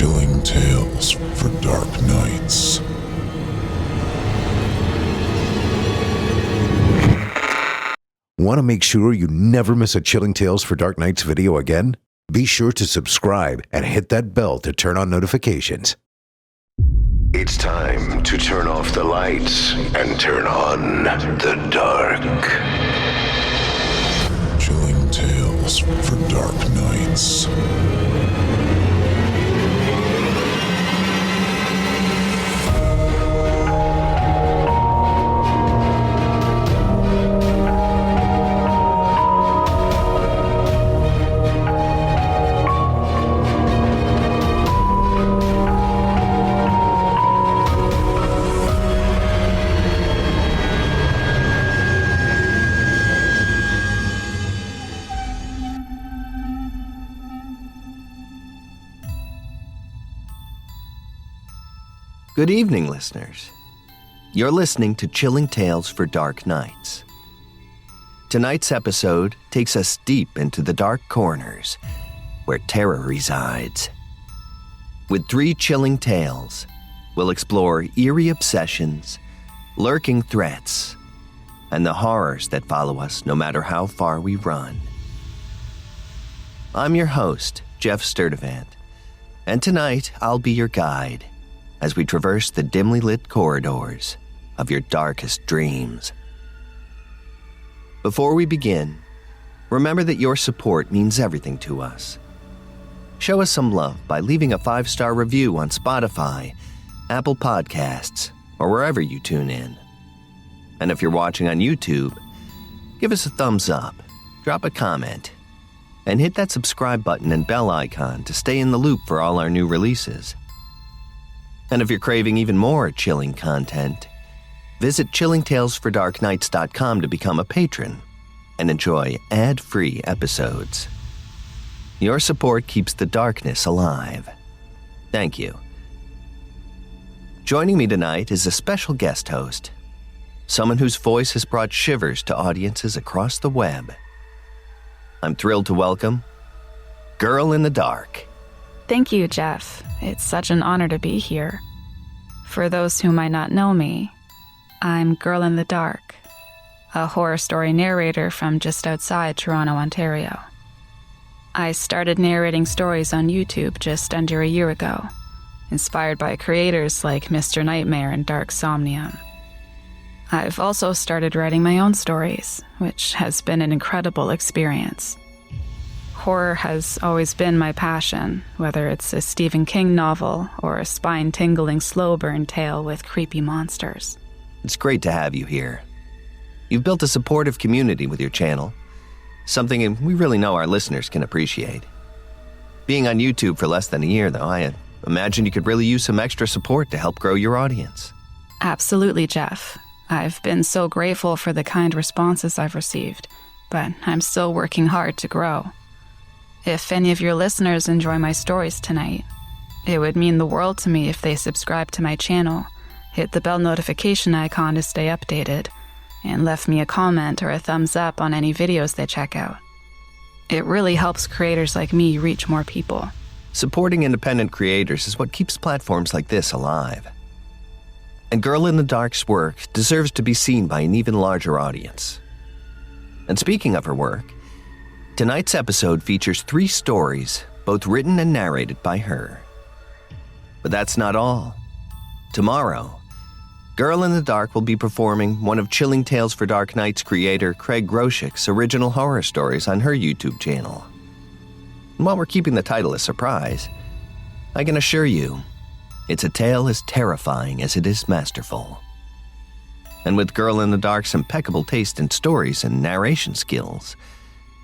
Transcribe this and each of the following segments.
Chilling tales for dark nights. Want to make sure you never miss a Chilling Tales for Dark Nights video again? Be sure to subscribe and hit that bell to turn on notifications. It's time to turn off the lights and turn on the dark. Chilling tales for dark nights. Good evening, listeners. You're listening to Chilling Tales for Dark Nights. Tonight's episode takes us deep into the dark corners where terror resides. With 3 chilling tales, we'll explore eerie obsessions, lurking threats, and the horrors that follow us no matter how far we run. I'm your host, Jeff Sturdivant, and tonight I'll be your guide as we traverse the dimly lit corridors of your darkest dreams. Before we begin, remember that your support means everything to us. Show us some love by leaving a 5-star review on Spotify, Apple Podcasts, or wherever you tune in. And if you're watching on YouTube, give us a thumbs up, drop a comment, and hit that subscribe button and bell icon to stay in the loop for all our new releases. And if you're craving even more chilling content, visit chillingtalesfordarknights.com to become a patron and enjoy ad-free episodes. Your support keeps the darkness alive. Thank you. Joining me tonight is a special guest host, someone whose voice has brought shivers to audiences across the web. I'm thrilled to welcome Girl in the Dark. Thank you, Jeff. It's such an honor to be here. For those who might not know me, I'm Girl in the Dark, a horror story narrator from just outside Toronto, Ontario. I started narrating stories on YouTube just under a year ago, inspired by creators like Mr. Nightmare and Dark Somnium. I've also started writing my own stories, which has been an incredible experience. Horror has always been my passion, whether it's a Stephen King novel or a spine-tingling slow burn tale with creepy monsters. It's great to have you here. You've built a supportive community with your channel, something we really know our listeners can appreciate. Being on YouTube for less than a year, though, I imagine you could really use some extra support to help grow your audience. Absolutely, Jeff. I've been so grateful for the kind responses I've received, but I'm still working hard to grow. If any of your listeners enjoy my stories tonight, it would mean the world to me if they subscribe to my channel, hit the bell notification icon to stay updated, and left me a comment or a thumbs up on any videos they check out. It really helps creators like me reach more people. Supporting independent creators is what keeps platforms like this alive. And Girl in the Dark's work deserves to be seen by an even larger audience. And speaking of her work, tonight's episode features 3 stories, both written and narrated by her. But that's not all. Tomorrow, Girl in the Dark will be performing one of Chilling Tales for Dark Nights creator Craig Groshek's original horror stories on her YouTube channel. And while we're keeping the title a surprise, I can assure you, it's a tale as terrifying as it is masterful. And with Girl in the Dark's impeccable taste in stories and narration skills,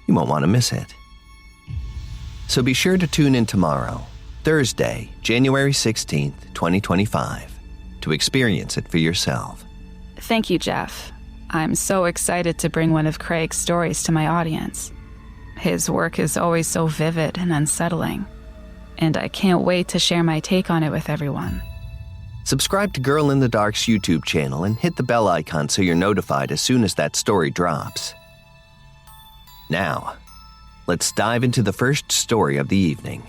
you won't want to miss it. So be sure to tune in tomorrow, Thursday, January 16th, 2025, to experience it for yourself. Thank you, Jeff. I'm so excited to bring one of Craig's stories to my audience. His work is always so vivid and unsettling, and I can't wait to share my take on it with everyone. Subscribe to Girl in the Dark's YouTube channel and hit the bell icon so you're notified as soon as that story drops. Now, let's dive into the first story of the evening.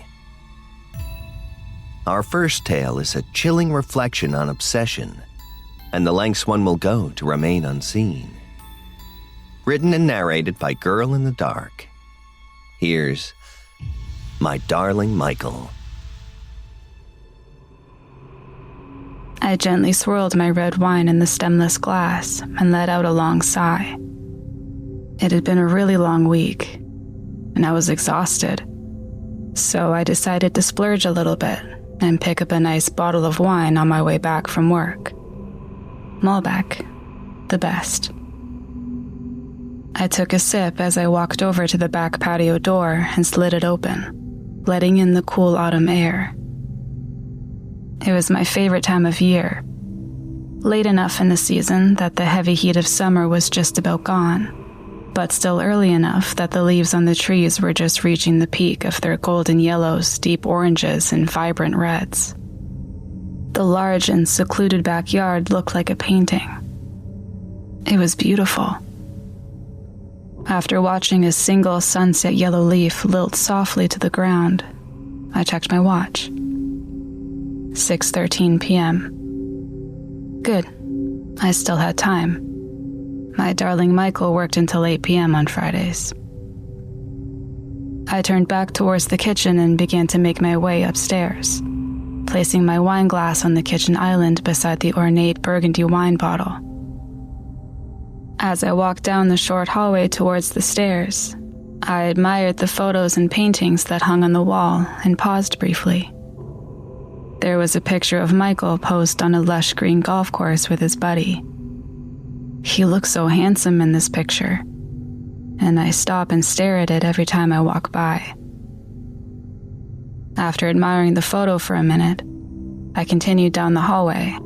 Our first tale is a chilling reflection on obsession and the lengths one will go to remain unseen. Written and narrated by Girl in the Dark. Here's My Darling Michael. I gently swirled my red wine in the stemless glass and let out a long sigh. It had been a really long week, and I was exhausted. So I decided to splurge a little bit and pick up a nice bottle of wine on my way back from work. Malbec, the best. I took a sip as I walked over to the back patio door and slid it open, letting in the cool autumn air. It was my favorite time of year, late enough in the season that the heavy heat of summer was just about gone, but still early enough that the leaves on the trees were just reaching the peak of their golden yellows, deep oranges, and vibrant reds. The large and secluded backyard looked like a painting. It was beautiful. After watching a single sunset yellow leaf lilt softly to the ground, I checked my watch. 6:13 p.m. Good. I still had time. My darling Michael worked until 8 p.m. on Fridays. I turned back towards the kitchen and began to make my way upstairs, placing my wine glass on the kitchen island beside the ornate burgundy wine bottle. As I walked down the short hallway towards the stairs, I admired the photos and paintings that hung on the wall and paused briefly. There was a picture of Michael posed on a lush green golf course with his buddy. He looked so handsome in this picture, and I stop and stare at it every time I walk by. After admiring the photo for a minute, I continued down the hallway,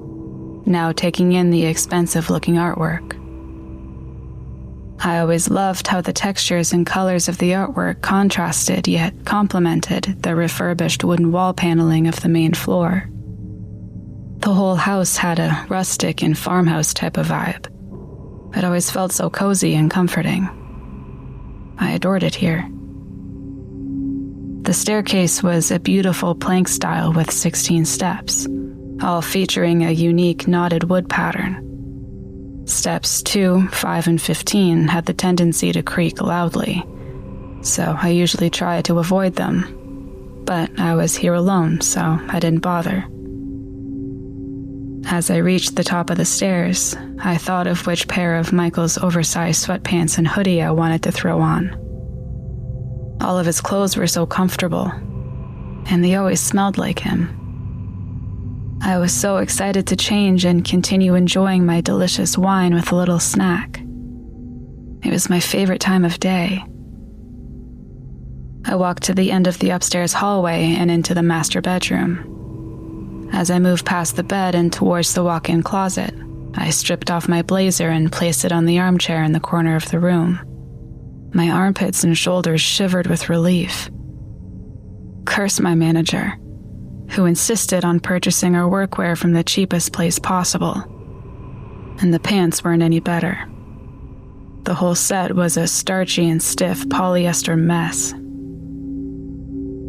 now taking in the expensive-looking artwork. I always loved how the textures and colors of the artwork contrasted yet complemented the refurbished wooden wall paneling of the main floor. The whole house had a rustic and farmhouse type of vibe. It always felt so cozy and comforting. I adored it here. The staircase was a beautiful plank style with 16 steps, all featuring a unique knotted wood pattern. Steps 2, 5, and 15 had the tendency to creak loudly, so I usually try to avoid them, but I was here alone, so I didn't bother. As I reached the top of the stairs, I thought of which pair of Michael's oversized sweatpants and hoodie I wanted to throw on. All of his clothes were so comfortable, and they always smelled like him. I was so excited to change and continue enjoying my delicious wine with a little snack. It was my favorite time of day. I walked to the end of the upstairs hallway and into the master bedroom. As I moved past the bed and towards the walk-in closet, I stripped off my blazer and placed it on the armchair in the corner of the room. My armpits and shoulders shivered with relief. Curse my manager, who insisted on purchasing our workwear from the cheapest place possible. And the pants weren't any better. The whole set was a starchy and stiff polyester mess.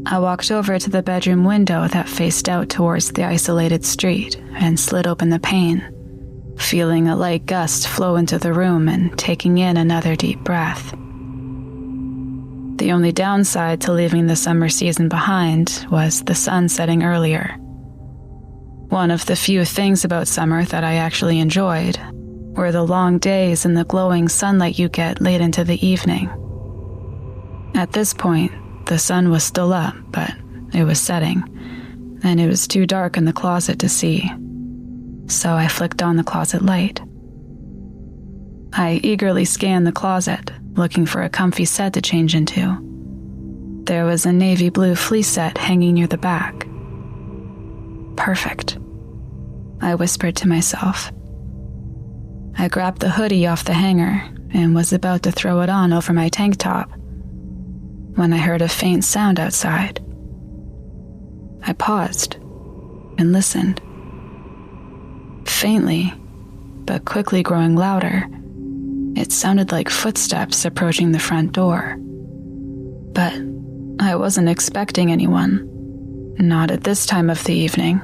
I walked over to the bedroom window that faced out towards the isolated street and slid open the pane, feeling a light gust flow into the room and taking in another deep breath. The only downside to leaving the summer season behind was the sun setting earlier. One of the few things about summer that I actually enjoyed were the long days and the glowing sunlight you get late into the evening. At this point, the sun was still up, but it was setting, and it was too dark in the closet to see, so I flicked on the closet light. I eagerly scanned the closet, looking for a comfy set to change into. There was a navy blue fleece set hanging near the back. Perfect, I whispered to myself. I grabbed the hoodie off the hanger and was about to throw it on over my tank top when I heard a faint sound outside. I paused and listened. Faintly, but quickly growing louder, it sounded like footsteps approaching the front door. But I wasn't expecting anyone. Not at this time of the evening.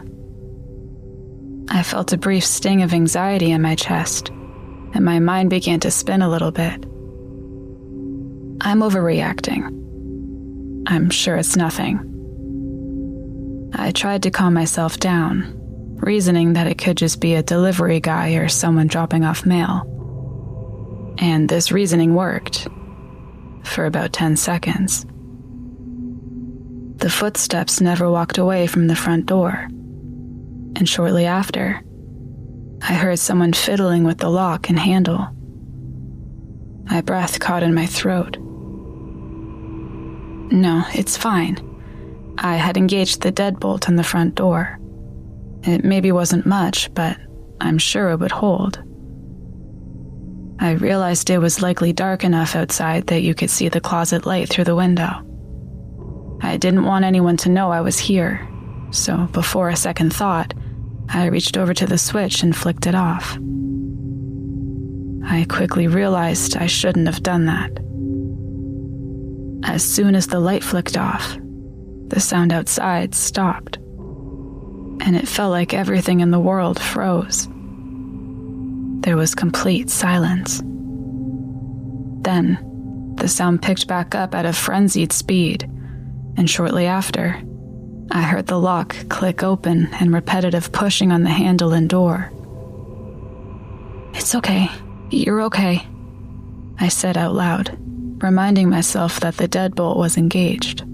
I felt a brief sting of anxiety in my chest, and my mind began to spin a little bit. I'm overreacting. I'm sure it's nothing. I tried to calm myself down, reasoning that it could just be a delivery guy or someone dropping off mail. And this reasoning worked. For about 10 seconds. The footsteps never walked away from the front door, and shortly after, I heard someone fiddling with the lock and handle. My breath caught in my throat. No, it's fine. I had engaged the deadbolt on the front door. It maybe wasn't much, but I'm sure it would hold. I realized it was likely dark enough outside that you could see the closet light through the window. I didn't want anyone to know I was here, so before a second thought, I reached over to the switch and flicked it off. I quickly realized I shouldn't have done that. As soon as the light flicked off, the sound outside stopped, and it felt like everything in the world froze. There was complete silence. Then, the sound picked back up at a frenzied speed, and shortly after, I heard the lock click open and repetitive pushing on the handle and door. "It's okay. You're okay," I said out loud, reminding myself that the deadbolt was engaged.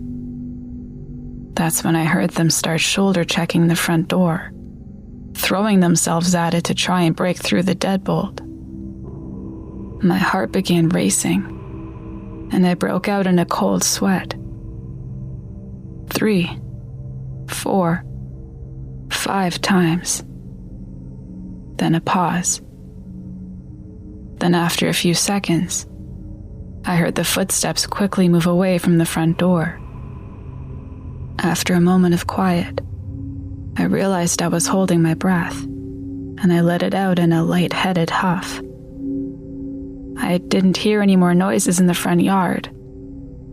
That's when I heard them start shoulder checking the front door, throwing themselves at it to try and break through the deadbolt. My heart began racing, and I broke out in a cold sweat. 3, 4, 5 times. Then a pause. Then after a few seconds, I heard the footsteps quickly move away from the front door. After a moment of quiet, I realized I was holding my breath, and I let it out in a light-headed huff. I didn't hear any more noises in the front yard,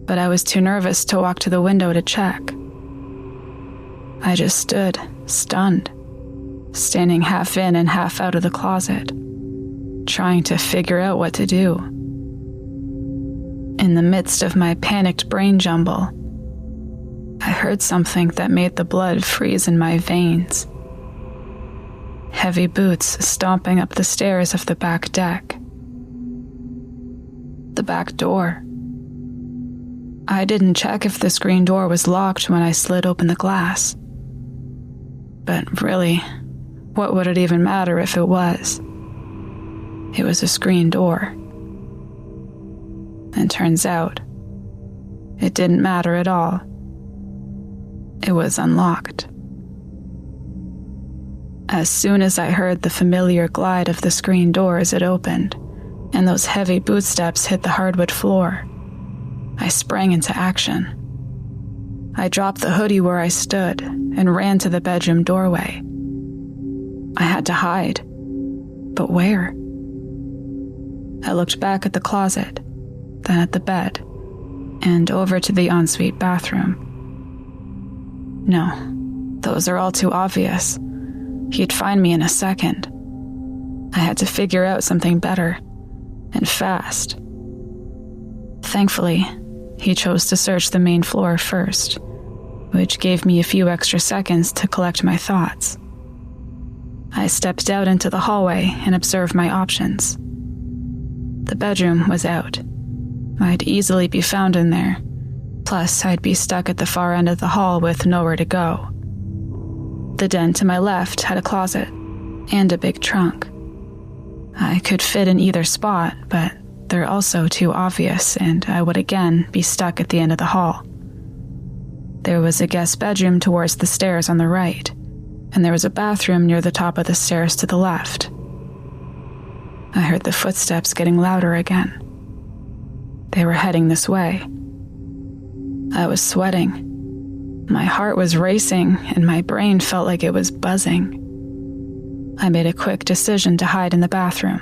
but I was too nervous to walk to the window to check. I just stood, stunned, standing half in and half out of the closet, trying to figure out what to do. In the midst of my panicked brain jumble, I heard something that made the blood freeze in my veins. Heavy boots stomping up the stairs of the back deck. The back door. I didn't check if the screen door was locked when I slid open the glass. But really, what would it even matter if it was? It was a screen door. And turns out, it didn't matter at all. It was unlocked. As soon as I heard the familiar glide of the screen door as it opened, and those heavy bootsteps hit the hardwood floor, I sprang into action. I dropped the hoodie where I stood and ran to the bedroom doorway. I had to hide, but where? I looked back at the closet, then at the bed, and over to the ensuite bathroom. No, those are all too obvious. He'd find me in a second. I had to figure out something better, and fast. Thankfully, he chose to search the main floor first, which gave me a few extra seconds to collect my thoughts. I stepped out into the hallway and observed my options. The bedroom was out. I'd easily be found in there. Plus, I'd be stuck at the far end of the hall with nowhere to go. The den to my left had a closet and a big trunk. I could fit in either spot, but they're also too obvious, and I would again be stuck at the end of the hall. There was a guest bedroom towards the stairs on the right, and there was a bathroom near the top of the stairs to the left. I heard the footsteps getting louder again. They were heading this way. I was sweating. My heart was racing, and my brain felt like it was buzzing. I made a quick decision to hide in the bathroom.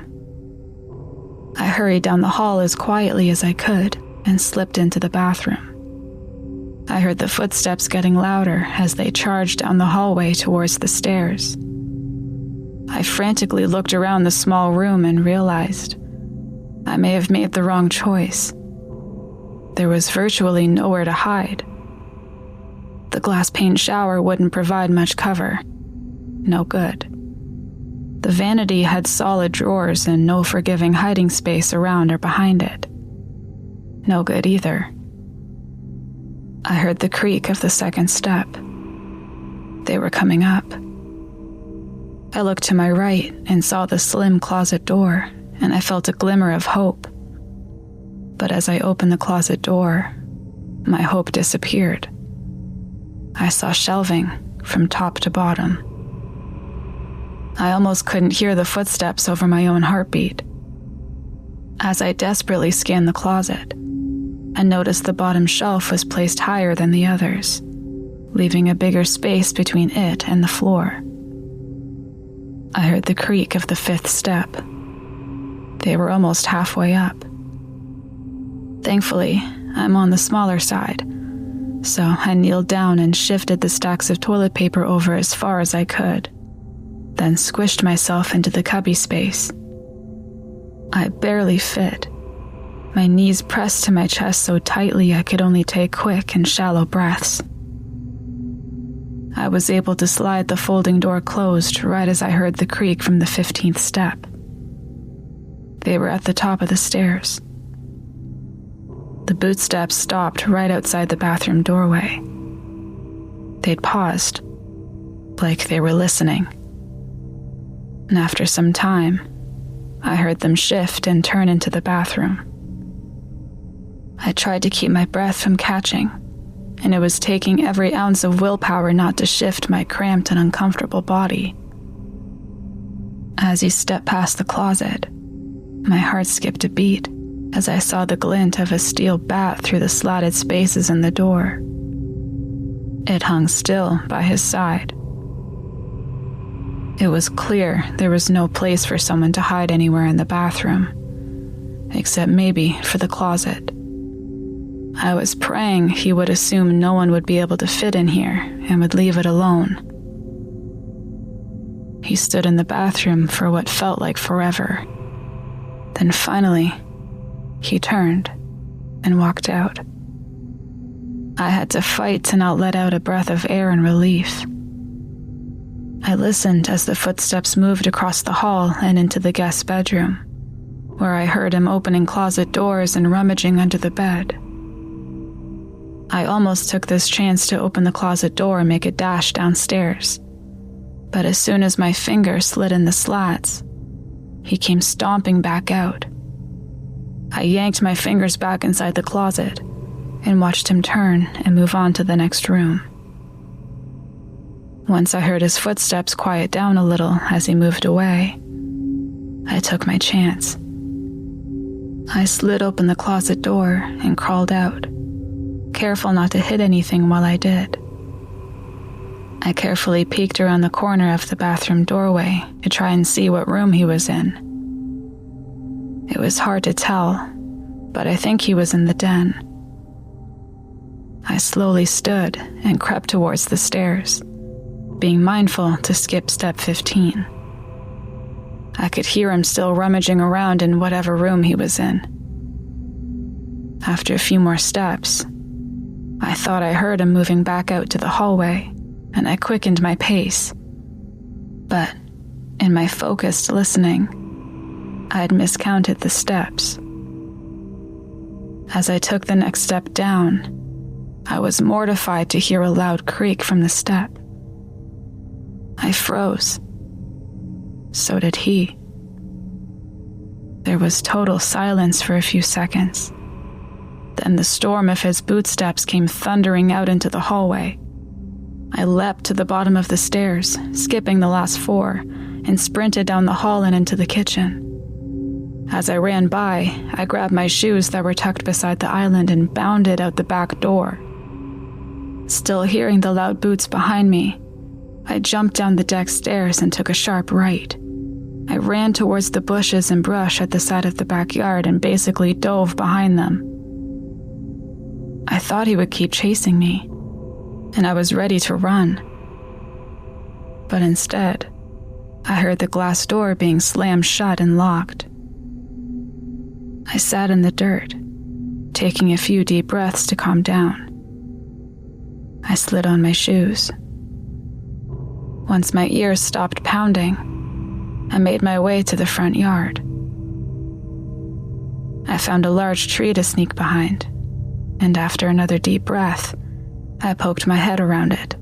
I hurried down the hall as quietly as I could and slipped into the bathroom. I heard the footsteps getting louder as they charged down the hallway towards the stairs. I frantically looked around the small room and realized I may have made the wrong choice. There was virtually nowhere to hide. The glass pane shower wouldn't provide much cover. No good. The vanity had solid drawers and no forgiving hiding space around or behind it. No good either. I heard the creak of the second step. They were coming up. I looked to my right and saw the slim closet door, and I felt a glimmer of hope. But as I opened the closet door, my hope disappeared. I saw shelving from top to bottom. I almost couldn't hear the footsteps over my own heartbeat. As I desperately scanned the closet, I noticed the bottom shelf was placed higher than the others, leaving a bigger space between it and the floor. I heard the creak of the fifth step. They were almost halfway up. Thankfully, I'm on the smaller side, so I kneeled down and shifted the stacks of toilet paper over as far as I could, then squished myself into the cubby space. I barely fit. My knees pressed to my chest so tightly I could only take quick and shallow breaths. I was able to slide the folding door closed right as I heard the creak from the 15th step. They were at the top of the stairs. The bootsteps stopped right outside the bathroom doorway. They'd paused, like they were listening. And after some time, I heard them shift and turn into the bathroom. I tried to keep my breath from catching, and it was taking every ounce of willpower not to shift my cramped and uncomfortable body. As he stepped past the closet, my heart skipped a beat as I saw the glint of a steel bat through the slatted spaces in the door. It hung still by his side. It was clear there was no place for someone to hide anywhere in the bathroom, except maybe for the closet. I was praying he would assume no one would be able to fit in here and would leave it alone. He stood in the bathroom for what felt like forever. Then finally, he turned and walked out. I had to fight to not let out a breath of air in relief. I listened as the footsteps moved across the hall and into the guest bedroom, where I heard him opening closet doors and rummaging under the bed. I almost took this chance to open the closet door and make a dash downstairs, but as soon as my finger slid in the slats, he came stomping back out. I yanked my fingers back inside the closet and watched him turn and move on to the next room. Once I heard his footsteps quiet down a little as he moved away, I took my chance. I slid open the closet door and crawled out, careful not to hit anything while I did. I carefully peeked around the corner of the bathroom doorway to try and see what room he was in. It was hard to tell, but I think he was in the den. I slowly stood and crept towards the stairs, being mindful to skip step 15. I could hear him still rummaging around in whatever room he was in. After a few more steps, I thought I heard him moving back out to the hallway, and I quickened my pace. But in my focused listening, I had miscounted the steps. As I took the next step down, I was mortified to hear a loud creak from the step. I froze. So did he. There was total silence for a few seconds. Then the storm of his bootsteps came thundering out into the hallway. I leapt to the bottom of the stairs, skipping the last 4, and sprinted down the hall and into the kitchen. As I ran by, I grabbed my shoes that were tucked beside the island and bounded out the back door. Still hearing the loud boots behind me, I jumped down the deck stairs and took a sharp right. I ran towards the bushes and brush at the side of the backyard and basically dove behind them. I thought he would keep chasing me, and I was ready to run. But instead, I heard the glass door being slammed shut and locked. I sat in the dirt, taking a few deep breaths to calm down. I slid on my shoes. Once my ears stopped pounding, I made my way to the front yard. I found a large tree to sneak behind, and after another deep breath, I poked my head around it.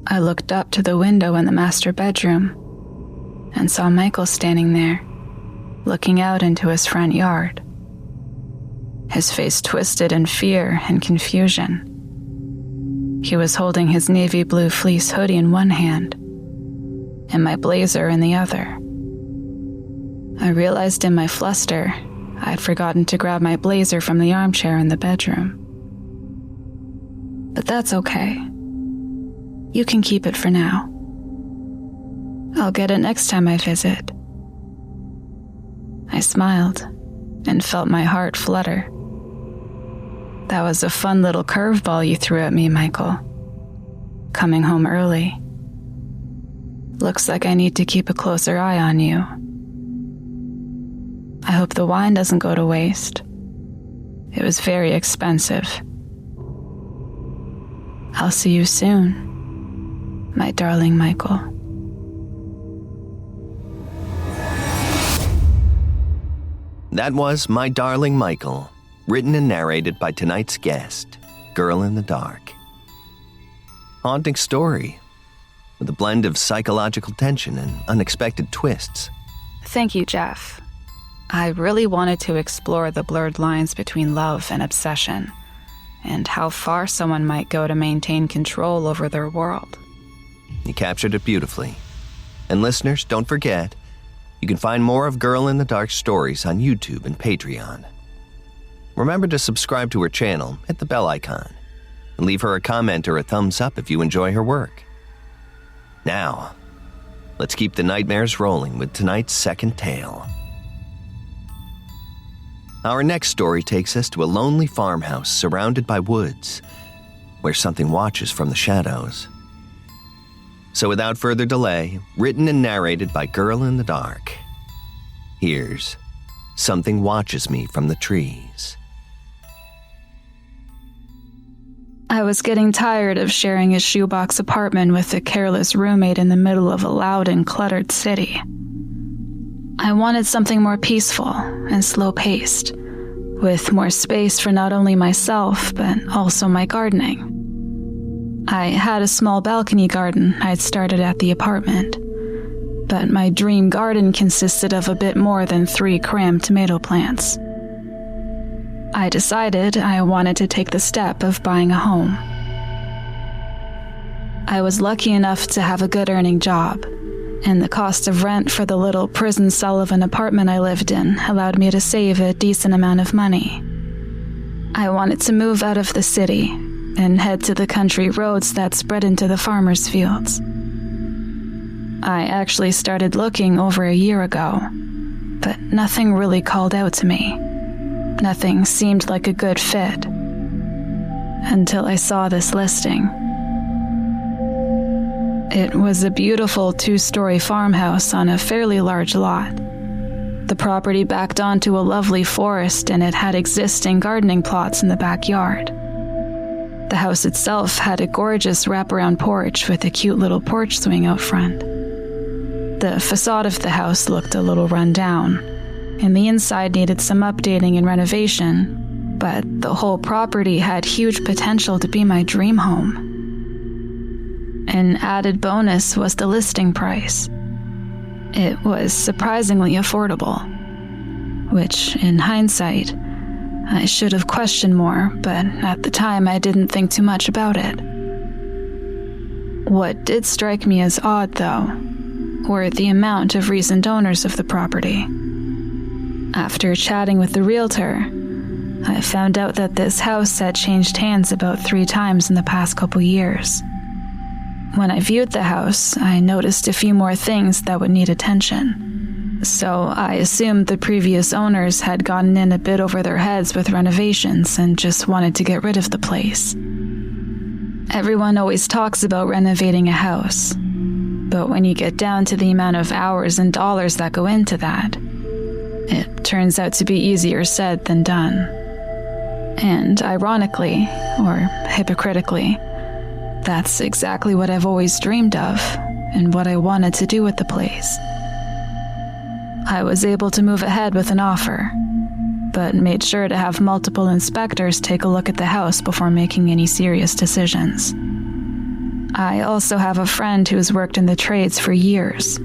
I looked up to the window in the master bedroom and saw Michael standing there, looking out into his front yard. His face twisted in fear and confusion. He was holding his navy blue fleece hoodie in one hand and my blazer in the other. I realized in my fluster I'd forgotten to grab my blazer from the armchair in the bedroom. But that's okay. You can keep it for now. I'll get it next time I visit. I smiled and felt my heart flutter. That was a fun little curveball you threw at me, Michael. Coming home early. Looks like I need to keep a closer eye on you. I hope the wine doesn't go to waste. It was very expensive. I'll see you soon, my darling Michael. That was My Darling Michael, written and narrated by tonight's guest, Girl in the Dark. Haunting story, with a blend of psychological tension and unexpected twists. Thank you, Jeff. I really wanted to explore the blurred lines between love and obsession, and how far someone might go to maintain control over their world. You captured it beautifully. And listeners, don't forget, you can find more of Girl in the Dark stories on YouTube and Patreon. Remember to subscribe to her channel, hit the bell icon, and leave her a comment or a thumbs up if you enjoy her work. Now, let's keep the nightmares rolling with tonight's second tale. Our next story takes us to a lonely farmhouse surrounded by woods, where something watches from the shadows. So without further delay, written and narrated by Girl in the Dark, here's Something Watches Me from the Trees. I was getting tired of sharing a shoebox apartment with a careless roommate in the middle of a loud and cluttered city. I wanted something more peaceful and slow-paced, with more space for not only myself, but also my gardening. I had a small balcony garden I'd started at the apartment, but my dream garden consisted of a bit more than 3 crammed tomato plants. I decided I wanted to take the step of buying a home. I was lucky enough to have a good earning job, and the cost of rent for the little prison cell of an apartment I lived in allowed me to save a decent amount of money. I wanted to move out of the city and head to the country roads that spread into the farmers' fields. I actually started looking over a year ago, but nothing really called out to me. Nothing seemed like a good fit, until I saw this listing. It was a beautiful 2-story farmhouse on a fairly large lot. The property backed onto a lovely forest, and it had existing gardening plots in the backyard. The house itself had a gorgeous wraparound porch with a cute little porch swing out front. The facade of the house looked a little run down, and the inside needed some updating and renovation, but the whole property had huge potential to be my dream home. An added bonus was the listing price. It was surprisingly affordable, which, in hindsight, I should have questioned more, but at the time I didn't think too much about it. What did strike me as odd, though, were the amount of recent owners of the property. After chatting with the realtor, I found out that this house had changed hands about 3 times in the past couple years. When I viewed the house, I noticed a few more things that would need attention. So I assumed the previous owners had gotten in a bit over their heads with renovations and just wanted to get rid of the place. Everyone always talks about renovating a house, but when you get down to the amount of hours and dollars that go into that, it turns out to be easier said than done. And ironically, or hypocritically, that's exactly what I've always dreamed of and what I wanted to do with the place. I was able to move ahead with an offer, but made sure to have multiple inspectors take a look at the house before making any serious decisions. I also have a friend who's worked in the trades for years,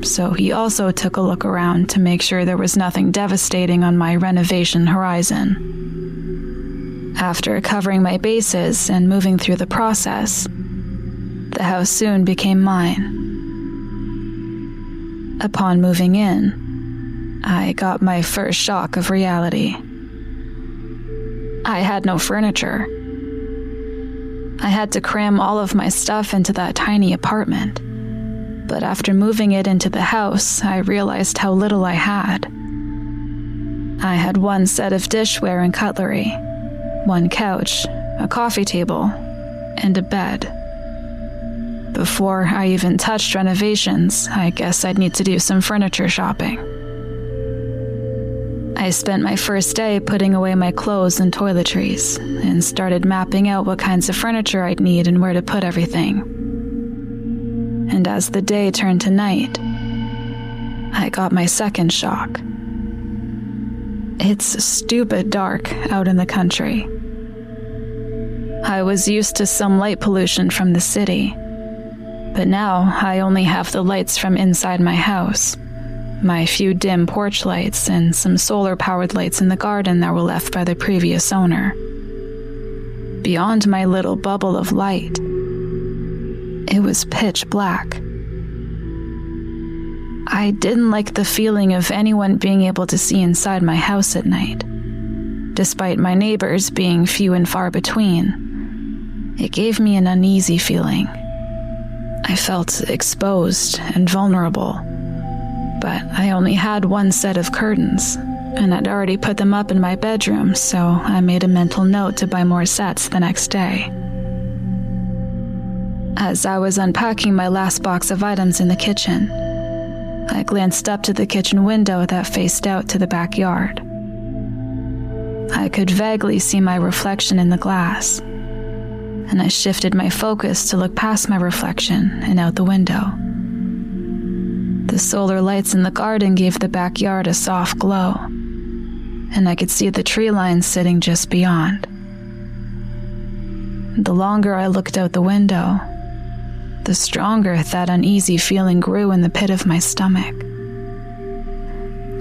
so he also took a look around to make sure there was nothing devastating on my renovation horizon. After covering my bases and moving through the process, the house soon became mine. Upon moving in, I got my first shock of reality. I had no furniture. I had to cram all of my stuff into that tiny apartment. But after moving it into the house, I realized how little I had. I had one set of dishware and cutlery, one couch, a coffee table, and a bed. Before I even touched renovations, I guess I'd need to do some furniture shopping. I spent my first day putting away my clothes and toiletries, and started mapping out what kinds of furniture I'd need and where to put everything. And as the day turned to night, I got my second shock. It's stupid dark out in the country. I was used to some light pollution from the city, but now I only have the lights from inside my house, my few dim porch lights, and some solar-powered lights in the garden that were left by the previous owner. Beyond my little bubble of light, it was pitch black. I didn't like the feeling of anyone being able to see inside my house at night. Despite my neighbors being few and far between, it gave me an uneasy feeling. I felt exposed and vulnerable. But I only had one set of curtains, and I'd already put them up in my bedroom, so I made a mental note to buy more sets the next day. As I was unpacking my last box of items in the kitchen, I glanced up to the kitchen window that faced out to the backyard. I could vaguely see my reflection in the glass, and I shifted my focus to look past my reflection and out the window. The solar lights in the garden gave the backyard a soft glow, and I could see the tree line sitting just beyond. The longer I looked out the window, the stronger that uneasy feeling grew in the pit of my stomach.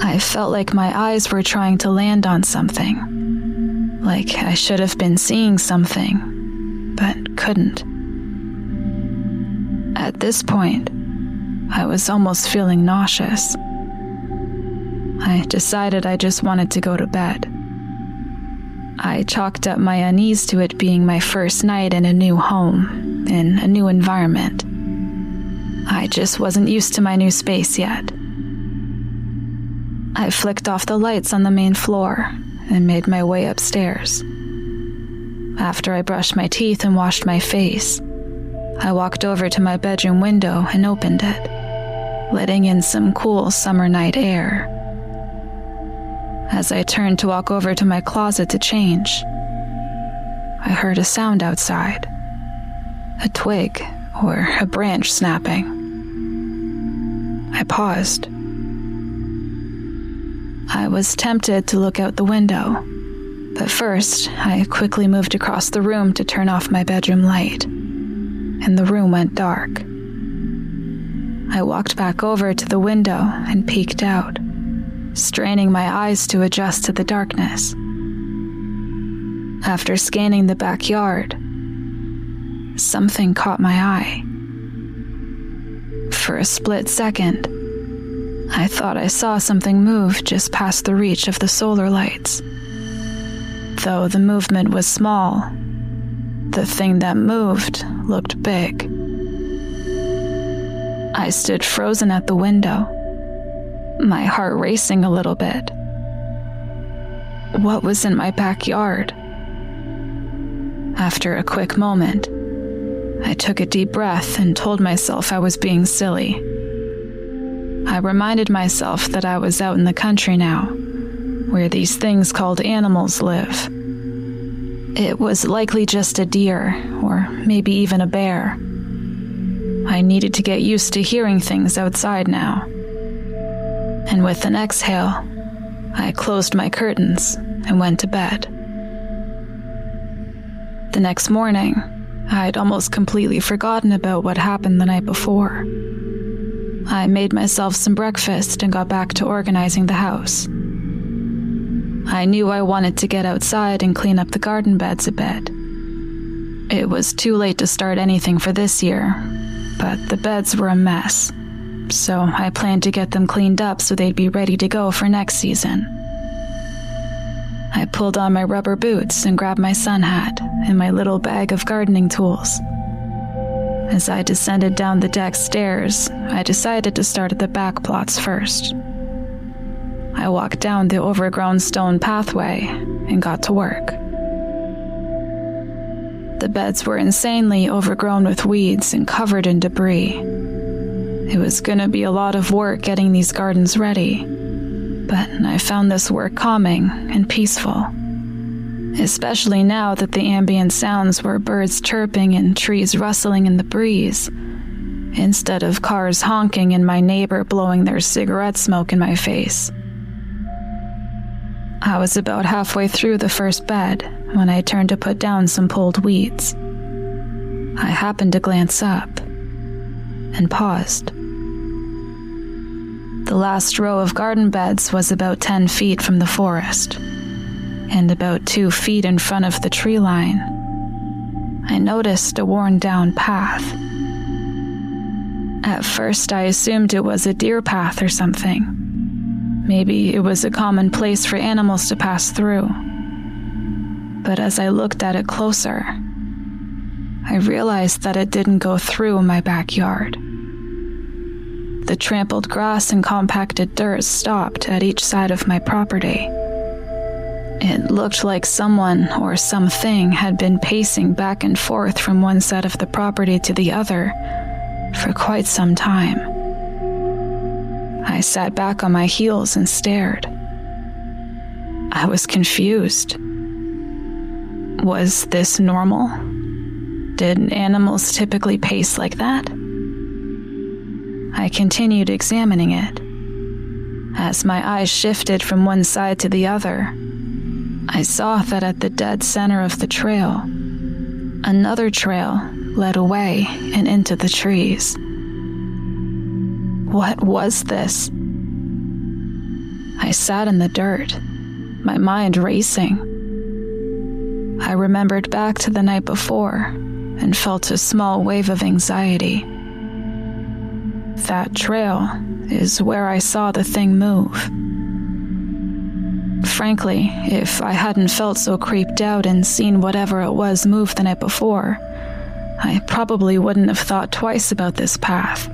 I felt like my eyes were trying to land on something, like I should have been seeing something, but couldn't. At this point, I was almost feeling nauseous. I decided I just wanted to go to bed. I chalked up my unease to it being my first night in a new home, in a new environment. I just wasn't used to my new space yet. I flicked off the lights on the main floor and made my way upstairs. After I brushed my teeth and washed my face, I walked over to my bedroom window and opened it, letting in some cool summer night air. As I turned to walk over to my closet to change, I heard a sound outside, a twig or a branch snapping. I paused. I was tempted to look out the window, but first I quickly moved across the room to turn off my bedroom light, and the room went dark. I walked back over to the window and peeked out, straining my eyes to adjust to the darkness. After scanning the backyard, something caught my eye. For a split second, I thought I saw something move just past the reach of the solar lights. Though the movement was small, the thing that moved looked big. I stood frozen at the window, my heart racing a little bit. What was in my backyard? After a quick moment, I took a deep breath and told myself I was being silly. I reminded myself that I was out in the country now, where these things called animals live. It was likely just a deer, or maybe even a bear. I needed to get used to hearing things outside now. And with an exhale, I closed my curtains and went to bed. The next morning, I'd almost completely forgotten about what happened the night before. I made myself some breakfast and got back to organizing the house. I knew I wanted to get outside and clean up the garden beds a bit. It was too late to start anything for this year, but the beds were a mess, so I planned to get them cleaned up so they'd be ready to go for next season. I pulled on my rubber boots and grabbed my sun hat and my little bag of gardening tools. As I descended down the deck stairs, I decided to start at the back plots first. I walked down the overgrown stone pathway and got to work. The beds were insanely overgrown with weeds and covered in debris. It was going to be a lot of work getting these gardens ready, but I found this work calming and peaceful, especially now that the ambient sounds were birds chirping and trees rustling in the breeze, instead of cars honking and my neighbor blowing their cigarette smoke in my face. I was about halfway through the first bed when I turned to put down some pulled weeds. I happened to glance up and paused. The last row of garden beds was about 10 feet from the forest, and about 2 feet in front of the tree line. I noticed a worn-down path. At first, I assumed it was a deer path or something. Maybe it was a common place for animals to pass through. But as I looked at it closer, I realized that it didn't go through my backyard. The trampled grass and compacted dirt stopped at each side of my property. It looked like someone or something had been pacing back and forth from one side of the property to the other for quite some time. I sat back on my heels and stared. I was confused. Was this normal? Did animals typically pace like that? I continued examining it. As my eyes shifted from one side to the other, I saw that at the dead center of the trail, another trail led away and into the trees. What was this? I sat in the dirt, my mind racing. I remembered back to the night before and felt a small wave of anxiety. That trail is where I saw the thing move. Frankly, if I hadn't felt so creeped out and seen whatever it was move the night before, I probably wouldn't have thought twice about this path.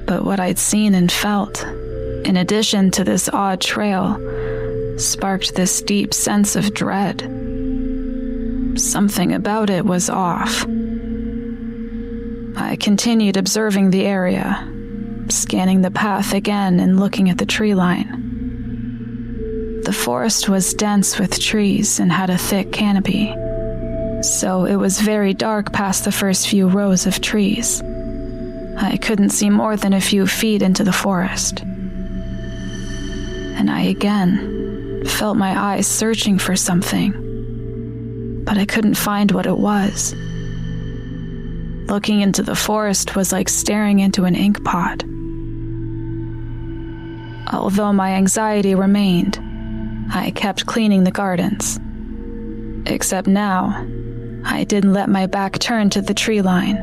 But what I'd seen and felt, in addition to this odd trail, sparked this deep sense of dread. Something about it was off. I continued observing the area, scanning the path again and looking at the tree line. The forest was dense with trees and had a thick canopy, so it was very dark past the first few rows of trees. I couldn't see more than a few feet into the forest. And I again felt my eyes searching for something, but I couldn't find what it was. Looking into the forest was like staring into an ink pot. Although my anxiety remained, I kept cleaning the gardens. Except now, I didn't let my back turn to the tree line.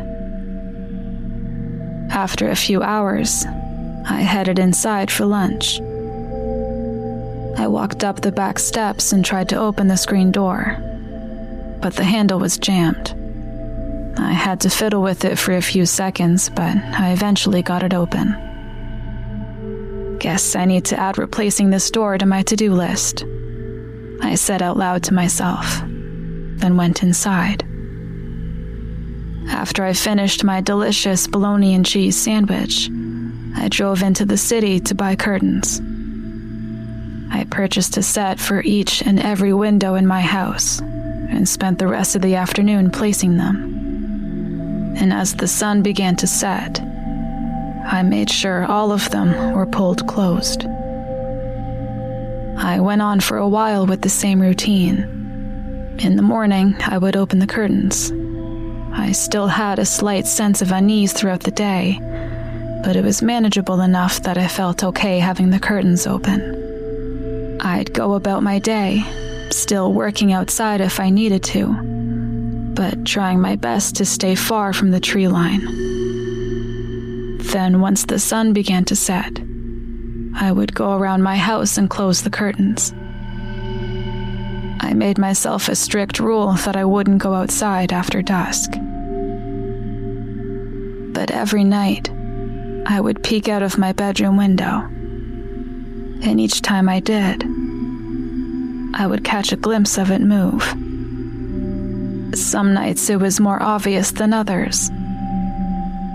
After a few hours, I headed inside for lunch. I walked up the back steps and tried to open the screen door, but the handle was jammed. I had to fiddle with it for a few seconds, but I eventually got it open. Guess I need to add replacing this door to my to-do list, I said out loud to myself, then went inside. After I finished my delicious bologna and cheese sandwich, I drove into the city to buy curtains. I purchased a set for each and every window in my house and spent the rest of the afternoon placing them. And as the sun began to set, I made sure all of them were pulled closed. I went on for a while with the same routine. In the morning, I would open the curtains. I still had a slight sense of unease throughout the day, but it was manageable enough that I felt okay having the curtains open. I'd go about my day, still working outside if I needed to, but trying my best to stay far from the tree line. Then, once the sun began to set, I would go around my house and close the curtains. I made myself a strict rule that I wouldn't go outside after dusk. But every night, I would peek out of my bedroom window, and each time I did, I would catch a glimpse of it move. Some nights it was more obvious than others,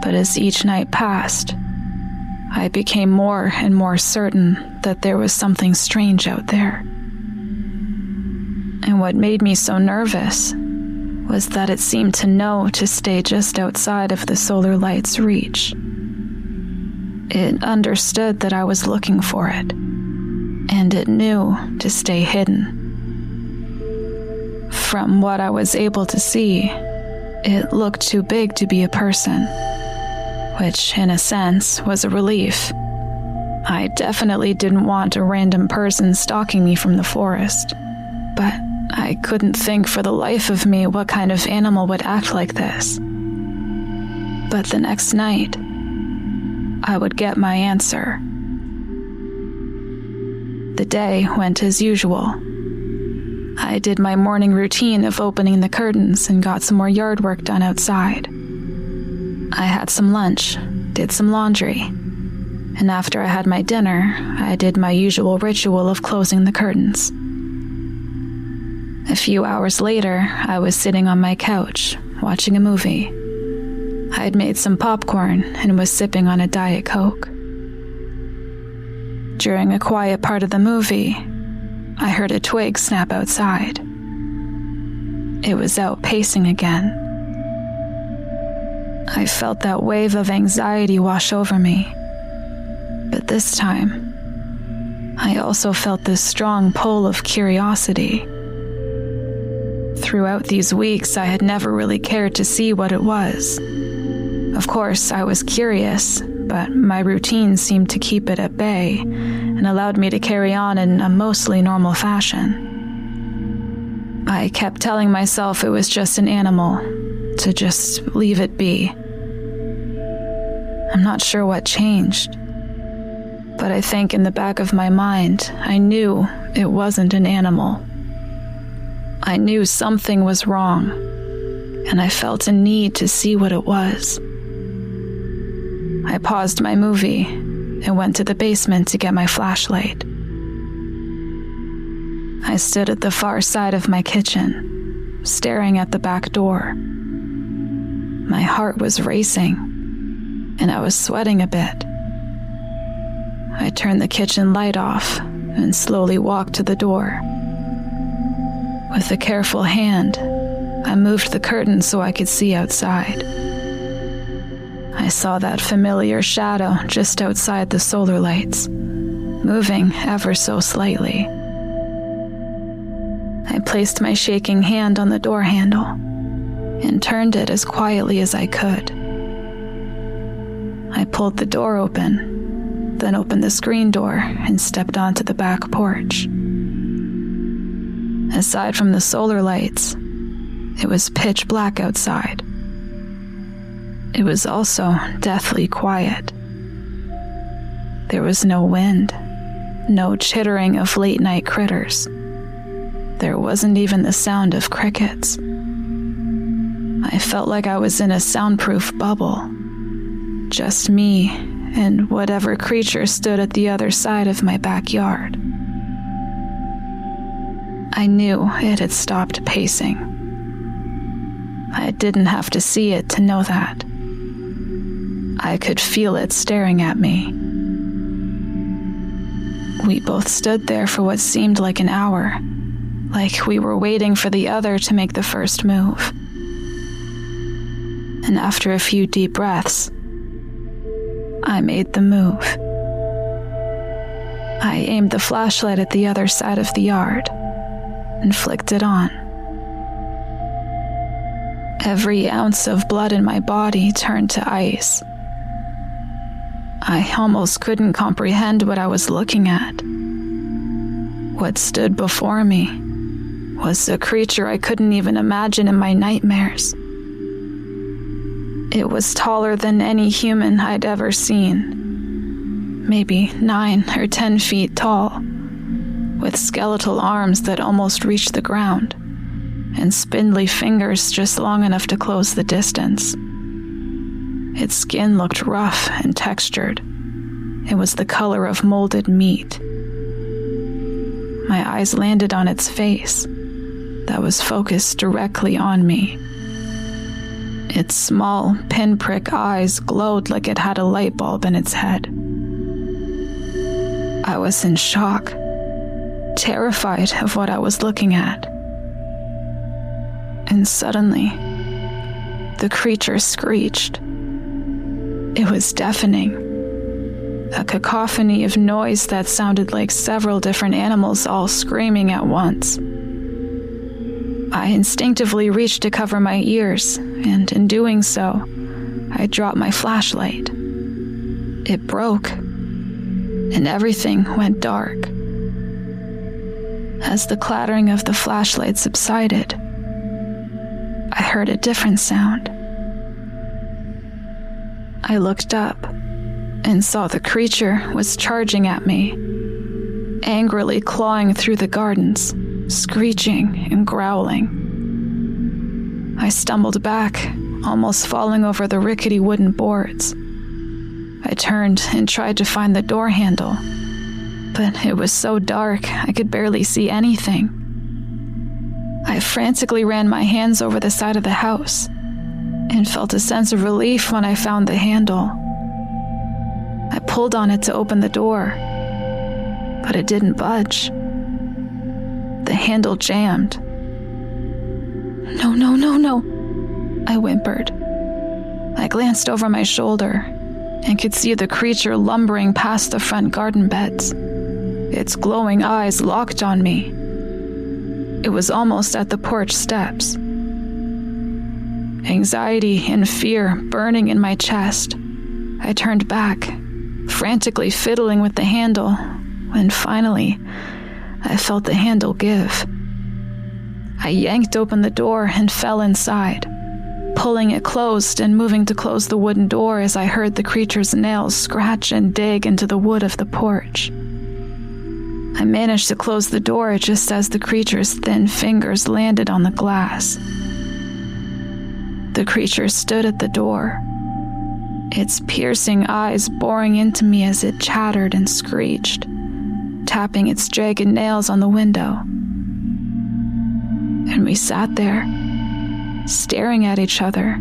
but as each night passed, I became more and more certain that there was something strange out there. And what made me so nervous was that it seemed to know to stay just outside of the solar light's reach. It understood that I was looking for it, and it knew to stay hidden. From what I was able to see, it looked too big to be a person, which, in a sense, was a relief. I definitely didn't want a random person stalking me from the forest, but I couldn't think for the life of me what kind of animal would act like this. But the next night, I would get my answer. The day went as usual. I did my morning routine of opening the curtains and got some more yard work done outside. I had some lunch, did some laundry, and after I had my dinner, I did my usual ritual of closing the curtains. A few hours later, I was sitting on my couch, watching a movie. I'd made some popcorn and was sipping on a Diet Coke. During a quiet part of the movie, I heard a twig snap outside. It was out pacing again. I felt that wave of anxiety wash over me, but this time, I also felt this strong pull of curiosity. Throughout these weeks, I had never really cared to see what it was. Of course, I was curious, but my routine seemed to keep it at bay and allowed me to carry on in a mostly normal fashion. I kept telling myself it was just an animal, to just leave it be. I'm not sure what changed, but I think in the back of my mind, I knew it wasn't an animal. I knew something was wrong, and I felt a need to see what it was. I paused my movie and went to the basement to get my flashlight. I stood at the far side of my kitchen, staring at the back door. My heart was racing, and I was sweating a bit. I turned the kitchen light off and slowly walked to the door. With a careful hand, I moved the curtain so I could see outside. I saw that familiar shadow just outside the solar lights, moving ever so slightly. I placed my shaking hand on the door handle and turned it as quietly as I could. I pulled the door open, then opened the screen door and stepped onto the back porch. Aside from the solar lights, it was pitch black outside. It was also deathly quiet. There was no wind, no chittering of late-night critters. There wasn't even the sound of crickets. I felt like I was in a soundproof bubble, just me and whatever creature stood at the other side of my backyard. I knew it had stopped pacing. I didn't have to see it to know that. I could feel it staring at me. We both stood there for what seemed like an hour, like we were waiting for the other to make the first move. And after a few deep breaths, I made the move. I aimed the flashlight at the other side of the yard and flicked it on. Every ounce of blood in my body turned to ice. I almost couldn't comprehend what I was looking at. What stood before me was a creature I couldn't even imagine in my nightmares. It was taller than any human I'd ever seen, maybe 9 or 10 feet tall, with skeletal arms that almost reached the ground, and spindly fingers just long enough to close the distance. Its skin looked rough and textured. It was the color of molded meat. My eyes landed on its face that was focused directly on me. Its small, pinprick eyes glowed like it had a light bulb in its head. I was in shock, terrified of what I was looking at. And suddenly, the creature screeched. It was deafening. A cacophony of noise that sounded like several different animals all screaming at once. I instinctively reached to cover my ears, and in doing so, I dropped my flashlight. It broke, and everything went dark. As the clattering of the flashlight subsided, I heard a different sound. I looked up and saw the creature was charging at me, angrily clawing through the gardens, screeching and growling. I stumbled back, almost falling over the rickety wooden boards. I turned and tried to find the door handle, but it was so dark I could barely see anything. I frantically ran my hands over the side of the house and felt a sense of relief when I found the handle. I pulled on it to open the door, but it didn't budge. The handle jammed. No, I whimpered. I glanced over my shoulder and could see the creature lumbering past the front garden beds, its glowing eyes locked on me. It was almost at the porch steps. Anxiety and fear burning in my chest, I turned back, frantically fiddling with the handle, when finally, I felt the handle give. I yanked open the door and fell inside, pulling it closed and moving to close the wooden door as I heard the creature's nails scratch and dig into the wood of the porch. I managed to close the door just as the creature's thin fingers landed on the glass. The creature stood at the door, its piercing eyes boring into me as it chattered and screeched, tapping its jagged nails on the window. And we sat there, staring at each other.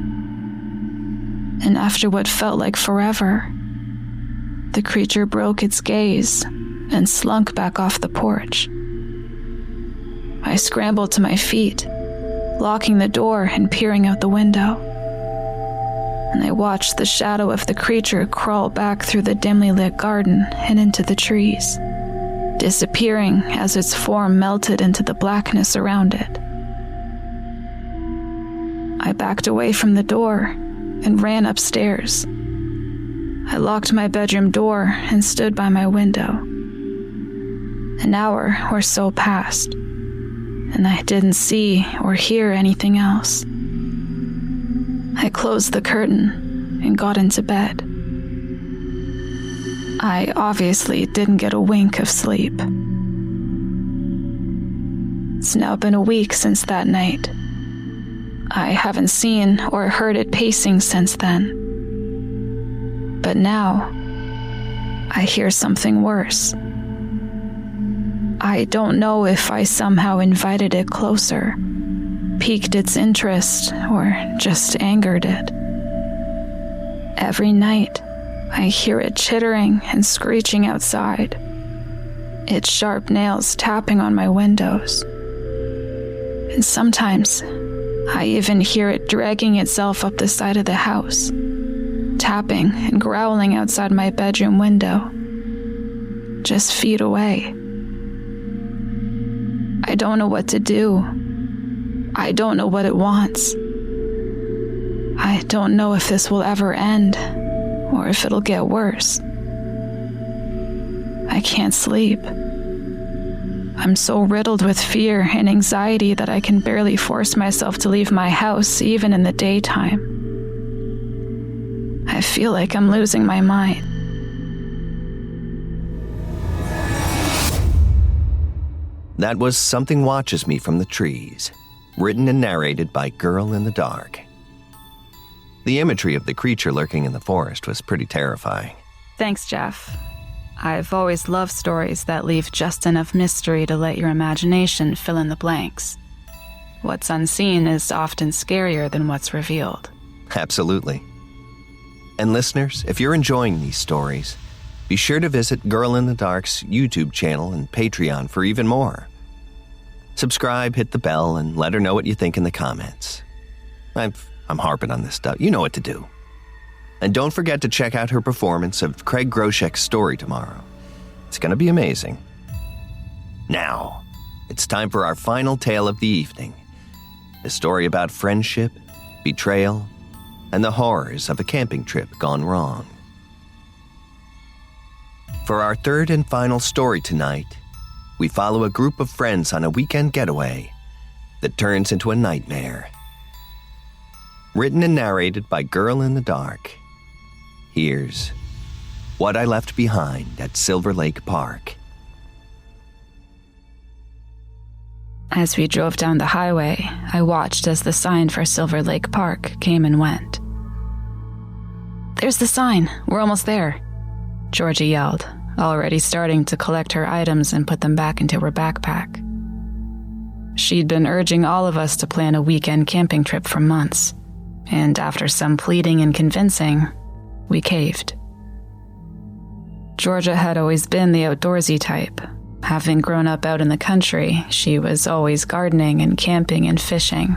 And after what felt like forever, the creature broke its gaze and slunk back off the porch. I scrambled to my feet, locking the door and peering out the window. And I watched the shadow of the creature crawl back through the dimly lit garden and into the trees, disappearing as its form melted into the blackness around it. I backed away from the door and ran upstairs. I locked my bedroom door and stood by my window. An hour or so passed, and I didn't see or hear anything else. I closed the curtain and got into bed. I obviously didn't get a wink of sleep. It's now been a week since that night. I haven't seen or heard it pacing since then. But now, I hear something worse. I don't know if I somehow invited it closer, piqued its interest, or just angered it. Every night, I hear it chittering and screeching outside, its sharp nails tapping on my windows. And sometimes, I even hear it dragging itself up the side of the house, tapping and growling outside my bedroom window, just feet away. I don't know what to do. I don't know what it wants. I don't know if this will ever end, or if it'll get worse. I can't sleep. I'm so riddled with fear and anxiety that I can barely force myself to leave my house, even in the daytime. I feel like I'm losing my mind. That was Something Watches Me from the Trees, written and narrated by Girl in the Dark. The imagery of the creature lurking in the forest was pretty terrifying. Thanks, Jeff. I've always loved stories that leave just enough mystery to let your imagination fill in the blanks. What's unseen is often scarier than what's revealed. Absolutely. And listeners, if you're enjoying these stories, be sure to visit Girl in the Dark's YouTube channel and Patreon for even more. Subscribe, hit the bell, and let her know what you think in the comments. I'm harping on this stuff. You know what to do. And don't forget to check out her performance of Craig Groshek's story tomorrow. It's going to be amazing. Now, it's time for our final tale of the evening. A story about friendship, betrayal, and the horrors of a camping trip gone wrong. For our third and final story tonight, we follow a group of friends on a weekend getaway that turns into a nightmare. Written and narrated by Girl in the Dark, here's What I Left Behind at Silver Lake Park. As we drove down the highway, I watched as the sign for Silver Lake Park came and went. "There's the sign. We're almost there," Georgia yelled, already starting to collect her items and put them back into her backpack. She'd been urging all of us to plan a weekend camping trip for months, and after some pleading and convincing, we caved. Georgia had always been the outdoorsy type. Having grown up out in the country, she was always gardening and camping and fishing.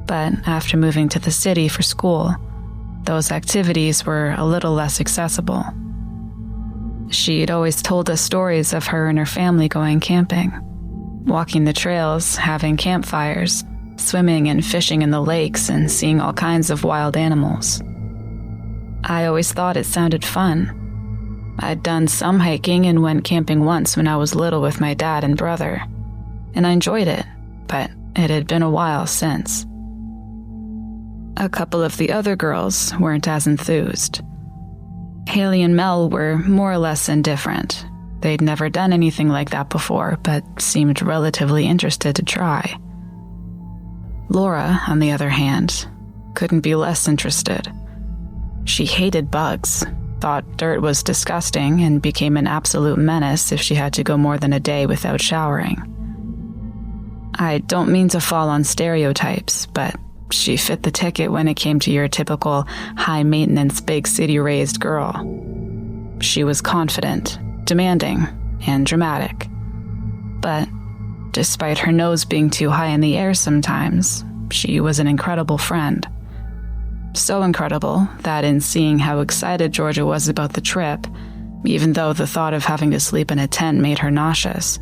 But after moving to the city for school, those activities were a little less accessible. She'd always told us stories of her and her family going camping, walking the trails, having campfires, swimming and fishing in the lakes, and seeing all kinds of wild animals. I always thought it sounded fun. I'd done some hiking and went camping once when I was little with my dad and brother, and I enjoyed it, but it had been a while since. A couple of the other girls weren't as enthused. Haley and Mel were more or less indifferent. They'd never done anything like that before, but seemed relatively interested to try. Laura, on the other hand, couldn't be less interested. She hated bugs, thought dirt was disgusting, and became an absolute menace if she had to go more than a day without showering. I don't mean to fall on stereotypes, but she fit the ticket when it came to your typical high-maintenance, big city-raised girl. She was confident, demanding, and dramatic. But despite her nose being too high in the air sometimes, she was an incredible friend. So incredible that in seeing how excited Georgia was about the trip, even though the thought of having to sleep in a tent made her nauseous,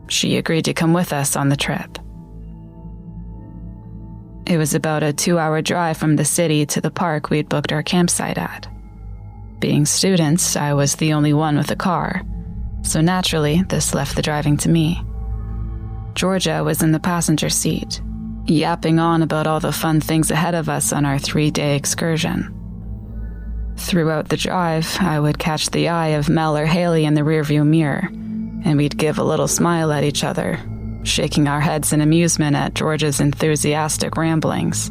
she agreed to come with us on the trip. It was about a 2-hour drive from the city to the park we'd booked our campsite at. Being students, I was the only one with a car, so naturally, this left the driving to me. Georgia was in the passenger seat, yapping on about all the fun things ahead of us on our 3-day excursion. Throughout the drive, I would catch the eye of Mel or Haley in the rearview mirror, and we'd give a little smile at each other, shaking our heads in amusement at Georgia's enthusiastic ramblings.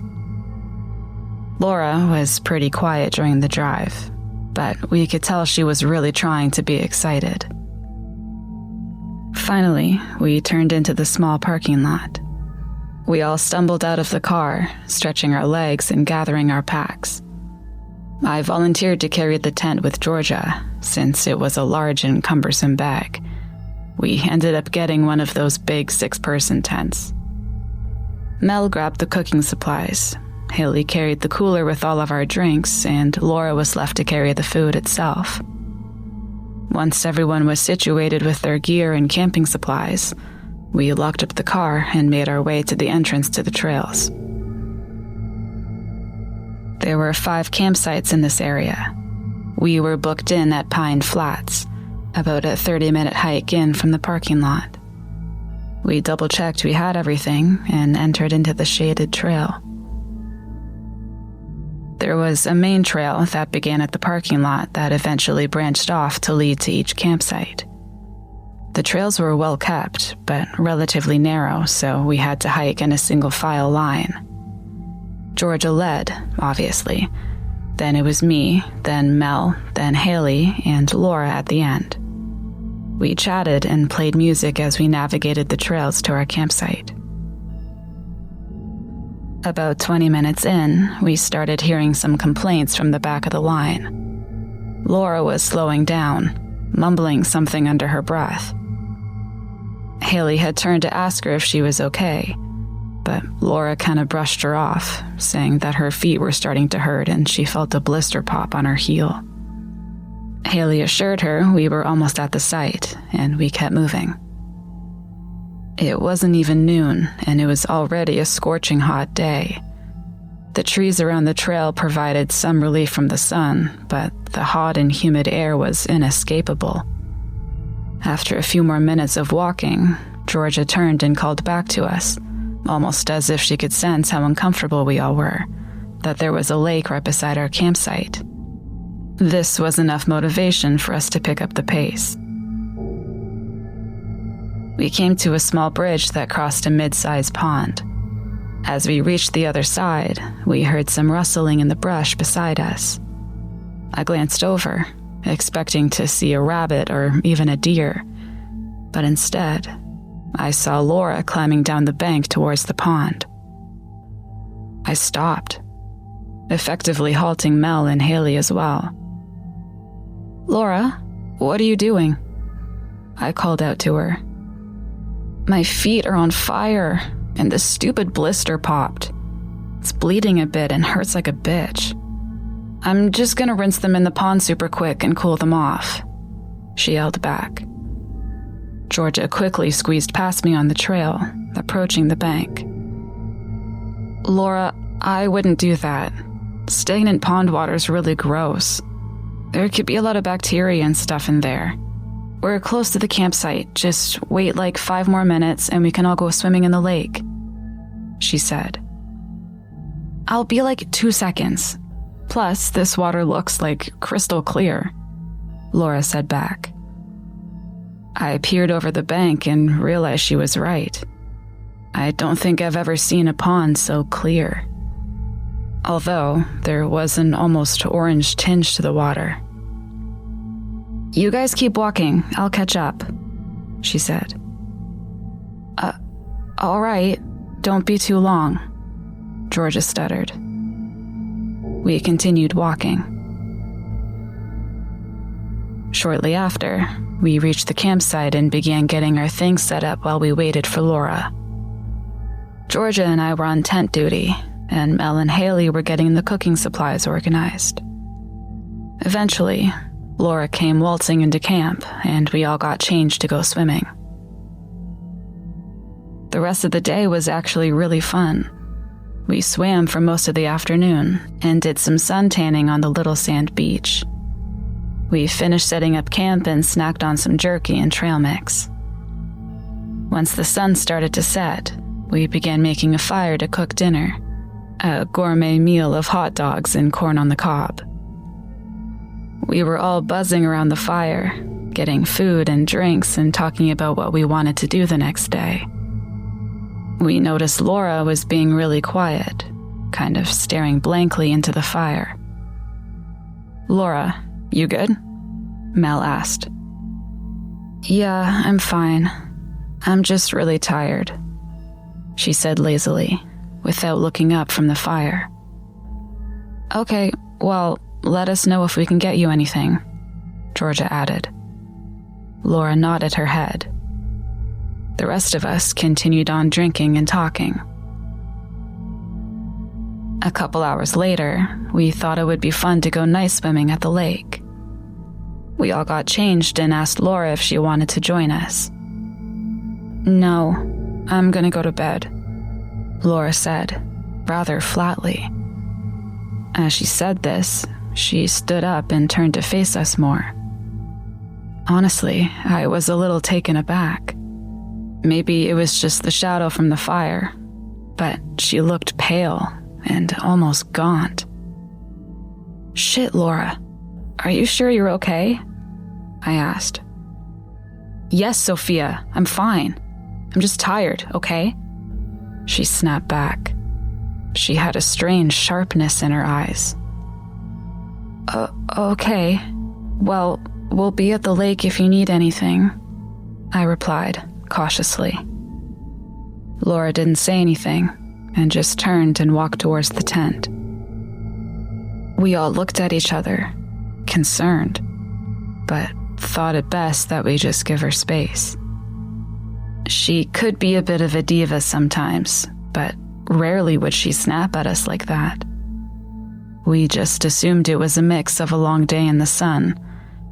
Laura was pretty quiet during the drive, but we could tell she was really trying to be excited. Finally, we turned into the small parking lot. We all stumbled out of the car, stretching our legs and gathering our packs. I volunteered to carry the tent with Georgia, since it was a large and cumbersome bag. We ended up getting one of those big 6-person tents. Mel grabbed the cooking supplies. Haley carried the cooler with all of our drinks, and Laura was left to carry the food itself. Once everyone was situated with their gear and camping supplies, we locked up the car and made our way to the entrance to the trails. There were 5 campsites in this area. We were booked in at Pine Flats, about a 30-minute hike in from the parking lot. We double-checked we had everything and entered into the shaded trail. There was a main trail that began at the parking lot that eventually branched off to lead to each campsite. The trails were well kept, but relatively narrow, so we had to hike in a single file line. Georgia led, obviously. Then it was me, then Mel, then Haley, and Laura at the end. We chatted and played music as we navigated the trails to our campsite. About 20 minutes in, we started hearing some complaints from the back of the line. Laura was slowing down, mumbling something under her breath. Haley had turned to ask her if she was okay, but Laura kind of brushed her off, saying that her feet were starting to hurt and she felt a blister pop on her heel. Haley assured her we were almost at the site, and we kept moving. It wasn't even noon, and it was already a scorching hot day. The trees around the trail provided some relief from the sun, but the hot and humid air was inescapable. After a few more minutes of walking, Georgia turned and called back to us, almost as if she could sense how uncomfortable we all were, that there was a lake right beside our campsite. This was enough motivation for us to pick up the pace. We came to a small bridge that crossed a mid-sized pond. As we reached the other side, we heard some rustling in the brush beside us. I glanced over, expecting to see a rabbit or even a deer, but instead, I saw Laura climbing down the bank towards the pond. I stopped, effectively halting Mel and Haley as well. "Laura, what are you doing?" I called out to her. "My feet are on fire, and this stupid blister popped. It's bleeding a bit and hurts like a bitch. I'm just gonna rinse them in the pond super quick and cool them off," she yelled back. Georgia quickly squeezed past me on the trail, approaching the bank. "Laura, I wouldn't do that. Stagnant pond water's really gross. There could be a lot of bacteria and stuff in there. We're close to the campsite. Just wait like 5 more minutes and we can all go swimming in the lake," she said. "I'll be like 2 seconds. Plus, this water looks like crystal clear," Laura said back. I peered over the bank and realized she was right. I don't think I've ever seen a pond so clear. Although, there was an almost orange tinge to the water. "You guys keep walking, I'll catch up," she said. All right, don't be too long," Georgia stuttered. We continued walking. Shortly after, we reached the campsite and began getting our things set up while we waited for Laura. Georgia and I were on tent duty, and Mel and Haley were getting the cooking supplies organized. Eventually, Laura came waltzing into camp, and we all got changed to go swimming. The rest of the day was actually really fun. We swam for most of the afternoon and did some sun tanning on the little sand beach. We finished setting up camp and snacked on some jerky and trail mix. Once the sun started to set, we began making a fire to cook dinner, a gourmet meal of hot dogs and corn on the cob. We were all buzzing around the fire, getting food and drinks and talking about what we wanted to do the next day. We noticed Laura was being really quiet, kind of staring blankly into the fire. "Laura, "You good?" Mel asked. "Yeah, I'm fine. I'm just really tired," she said lazily, without looking up from the fire. "Okay, well, let us know if we can get you anything," Georgia added. Laura nodded her head. The rest of us continued on drinking and talking. A couple hours later, we thought it would be fun to go night swimming at the lake. We all got changed and asked Laura if she wanted to join us. "No, I'm gonna go to bed," Laura said, rather flatly. As she said this, she stood up and turned to face us more. Honestly, I was a little taken aback. Maybe it was just the shadow from the fire, but she looked pale and almost gaunt. "Shit, Laura, are you sure you're okay?" I asked. "Yes, Sophia, I'm fine. I'm just tired, okay?" She snapped back. She had a strange sharpness in her eyes. Okay. Well, we'll be at the lake if you need anything," I replied, cautiously. Laura didn't say anything and just turned and walked towards the tent. We all looked at each other, concerned, but thought it best that we just give her space. She could be a bit of a diva sometimes, but rarely would she snap at us like that. We just assumed it was a mix of a long day in the sun,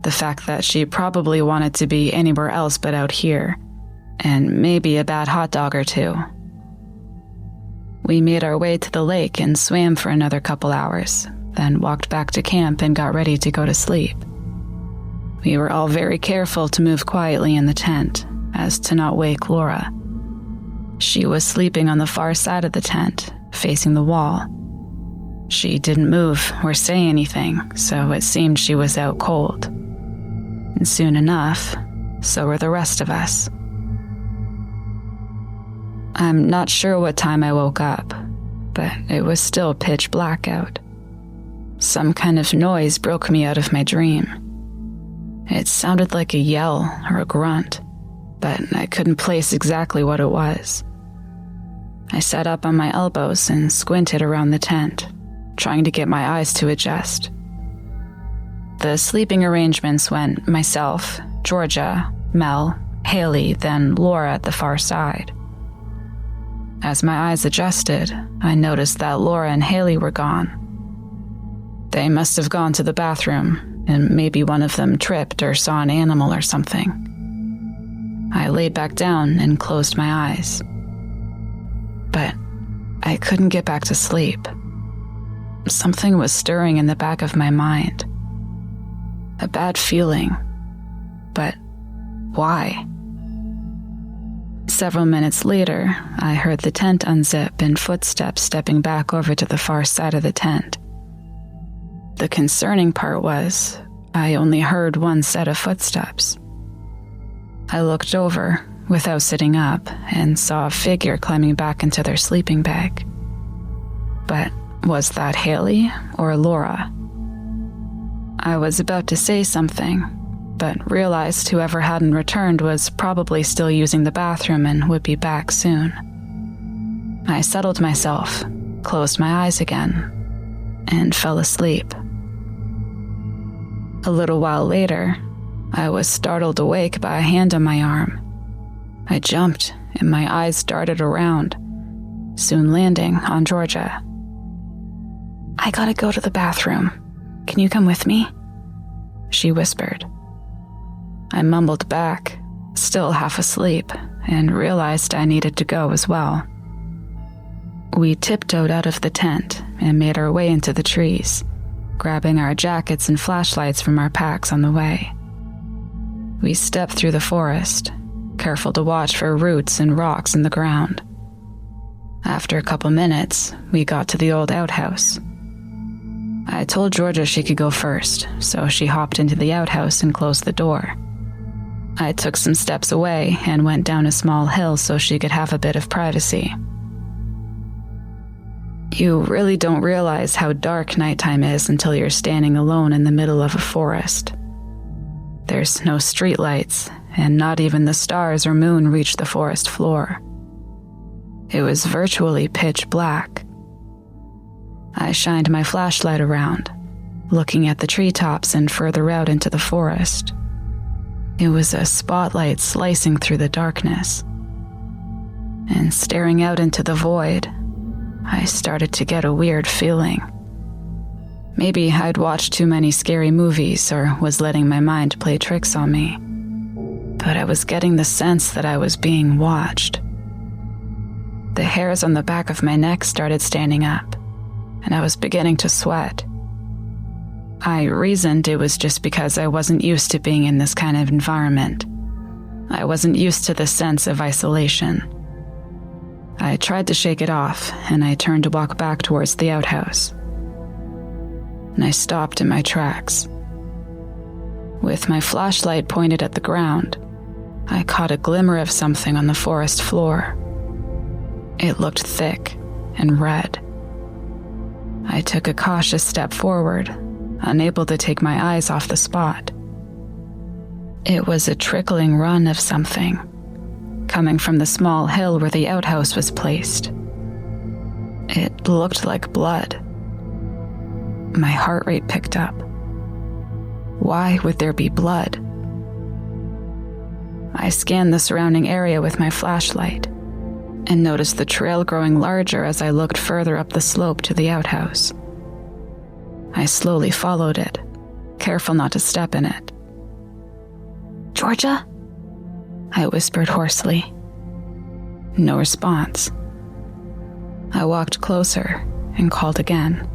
the fact that she probably wanted to be anywhere else but out here, and maybe a bad hot dog or two. We made our way to the lake and swam for another couple hours, then walked back to camp and got ready to go to sleep. We were all very careful to move quietly in the tent, as to not wake Laura. She was sleeping on the far side of the tent, facing the wall. She didn't move or say anything, so it seemed she was out cold. And soon enough, so were the rest of us. I'm not sure what time I woke up, but it was still pitch black out. Some kind of noise broke me out of my dream. It sounded like a yell or a grunt, but I couldn't place exactly what it was. I sat up on my elbows and squinted around the tent, trying to get my eyes to adjust. The sleeping arrangements went myself, Georgia, Mel, Haley, then Laura at the far side. As my eyes adjusted, I noticed that Laura and Haley were gone. They must have gone to the bathroom, and maybe one of them tripped or saw an animal or something. I laid back down and closed my eyes. But I couldn't get back to sleep. Something was stirring in the back of my mind. A bad feeling. But why? Several minutes later, I heard the tent unzip and footsteps stepping back over to the far side of the tent. The concerning part was, I only heard one set of footsteps. I looked over, without sitting up, and saw a figure climbing back into their sleeping bag. But was that Haley or Laura? I was about to say something, but realized whoever hadn't returned was probably still using the bathroom and would be back soon. I settled myself, closed my eyes again, and fell asleep. A little while later, I was startled awake by a hand on my arm. I jumped, and my eyes darted around, soon landing on Georgia. "I gotta go to the bathroom. Can you come with me?" she whispered. I mumbled back, still half asleep, and realized I needed to go as well. We tiptoed out of the tent and made our way into the trees, grabbing our jackets and flashlights from our packs on the way. We stepped through the forest, careful to watch for roots and rocks in the ground. After a couple minutes, we got to the old outhouse. I told Georgia she could go first, so she hopped into the outhouse and closed the door. I took some steps away and went down a small hill so she could have a bit of privacy. You really don't realize how dark nighttime is until you're standing alone in the middle of a forest. There's no streetlights, and not even the stars or moon reach the forest floor. It was virtually pitch black. I shined my flashlight around, looking at the treetops and further out into the forest. It was a spotlight slicing through the darkness. And staring out into the void, I started to get a weird feeling. Maybe I'd watched too many scary movies or was letting my mind play tricks on me. But I was getting the sense that I was being watched. The hairs on the back of my neck started standing up, and I was beginning to sweat. I reasoned it was just because I wasn't used to being in this kind of environment. I wasn't used to the sense of isolation. I tried to shake it off, and I turned to walk back towards the outhouse. And I stopped in my tracks. With my flashlight pointed at the ground, I caught a glimmer of something on the forest floor. It looked thick and red. I took a cautious step forward, unable to take my eyes off the spot. It was a trickling run of something, coming from the small hill where the outhouse was placed. It looked like blood. My heart rate picked up. Why would there be blood? I scanned the surrounding area with my flashlight and noticed the trail growing larger as I looked further up the slope to the outhouse. I slowly followed it, careful not to step in it. "Georgia?" I whispered hoarsely. No response. I walked closer and called again.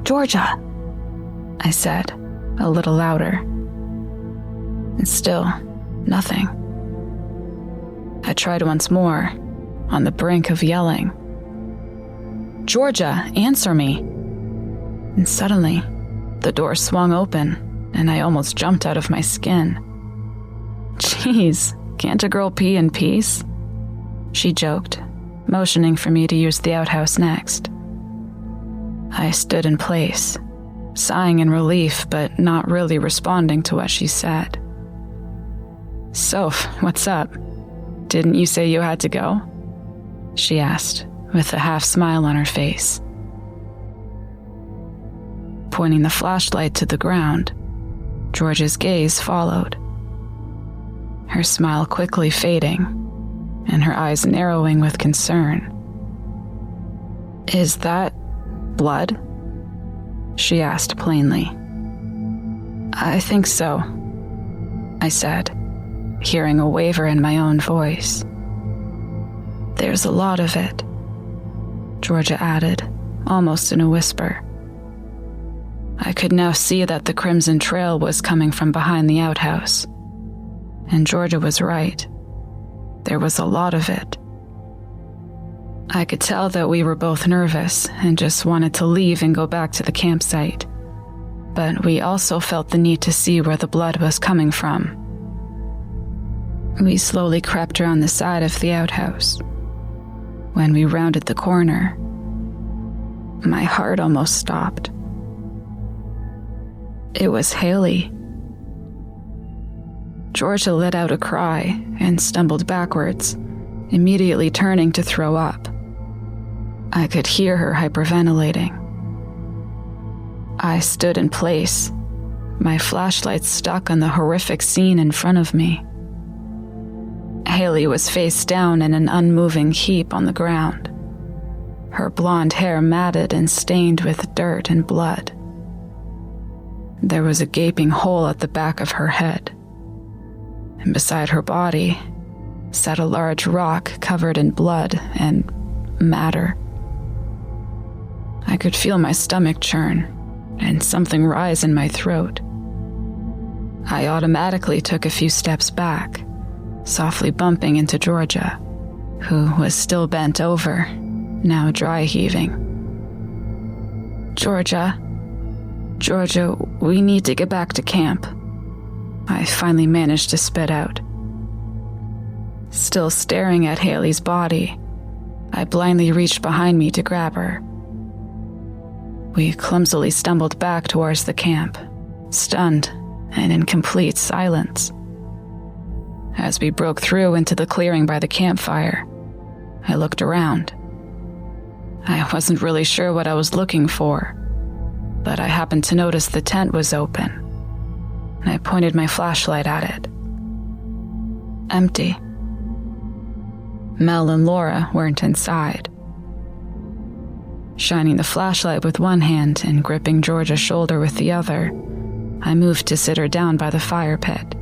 "Georgia," I said, a little louder. And still, nothing. I tried once more, on the brink of yelling. "Georgia, answer me!" And suddenly, the door swung open, and I almost jumped out of my skin. "Jeez, can't a girl pee in peace?" she joked, motioning for me to use the outhouse next. I stood in place, sighing in relief but not really responding to what she said. "Soph, what's up? Didn't you say you had to go?" she asked, with a half smile on her face. Pointing the flashlight to the ground, Georgia's gaze followed, her smile quickly fading, and her eyes narrowing with concern. "Is that blood?" she asked plainly. "I think so," I said, hearing a waver in my own voice. "There's a lot of it," Georgia added, almost in a whisper. I could now see that the crimson trail was coming from behind the outhouse. And Georgia was right. There was a lot of it. I could tell that we were both nervous and just wanted to leave and go back to the campsite. But we also felt the need to see where the blood was coming from. We slowly crept around the side of the outhouse. When we rounded the corner, my heart almost stopped. It was Haley. Georgia let out a cry and stumbled backwards, immediately turning to throw up. I could hear her hyperventilating. I stood in place, my flashlight stuck on the horrific scene in front of me. Haley was face down in an unmoving heap on the ground, her blonde hair matted and stained with dirt and blood. There was a gaping hole at the back of her head, and beside her body sat a large rock covered in blood and matter. I could feel my stomach churn and something rise in my throat. I automatically took a few steps back, softly bumping into Georgia, who was still bent over, now dry heaving. Georgia, we need to get back to camp," I finally managed to spit out. Still staring at Haley's body, I blindly reached behind me to grab her. We clumsily stumbled back towards the camp, stunned and in complete silence. As we broke through into the clearing by the campfire, I looked around. I wasn't really sure what I was looking for, but I happened to notice the tent was open, and I pointed my flashlight at it. Empty. Mel and Laura weren't inside. Shining the flashlight with one hand and gripping Georgia's shoulder with the other, I moved to sit her down by the fire pit.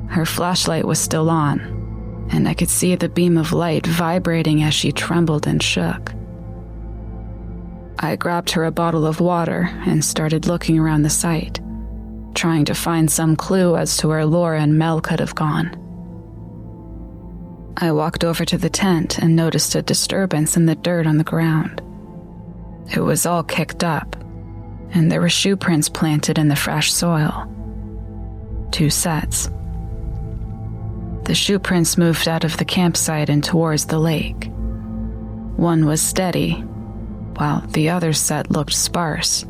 Her flashlight was still on, and I could see the beam of light vibrating as she trembled and shook. I grabbed her a bottle of water and started looking around the site, trying to find some clue as to where Laura and Mel could have gone. I walked over to the tent and noticed a disturbance in the dirt on the ground. It was all kicked up, and there were shoe prints planted in the fresh soil. 2 sets. The shoe prints moved out of the campsite and towards the lake. One was steady, while the other set looked sparse.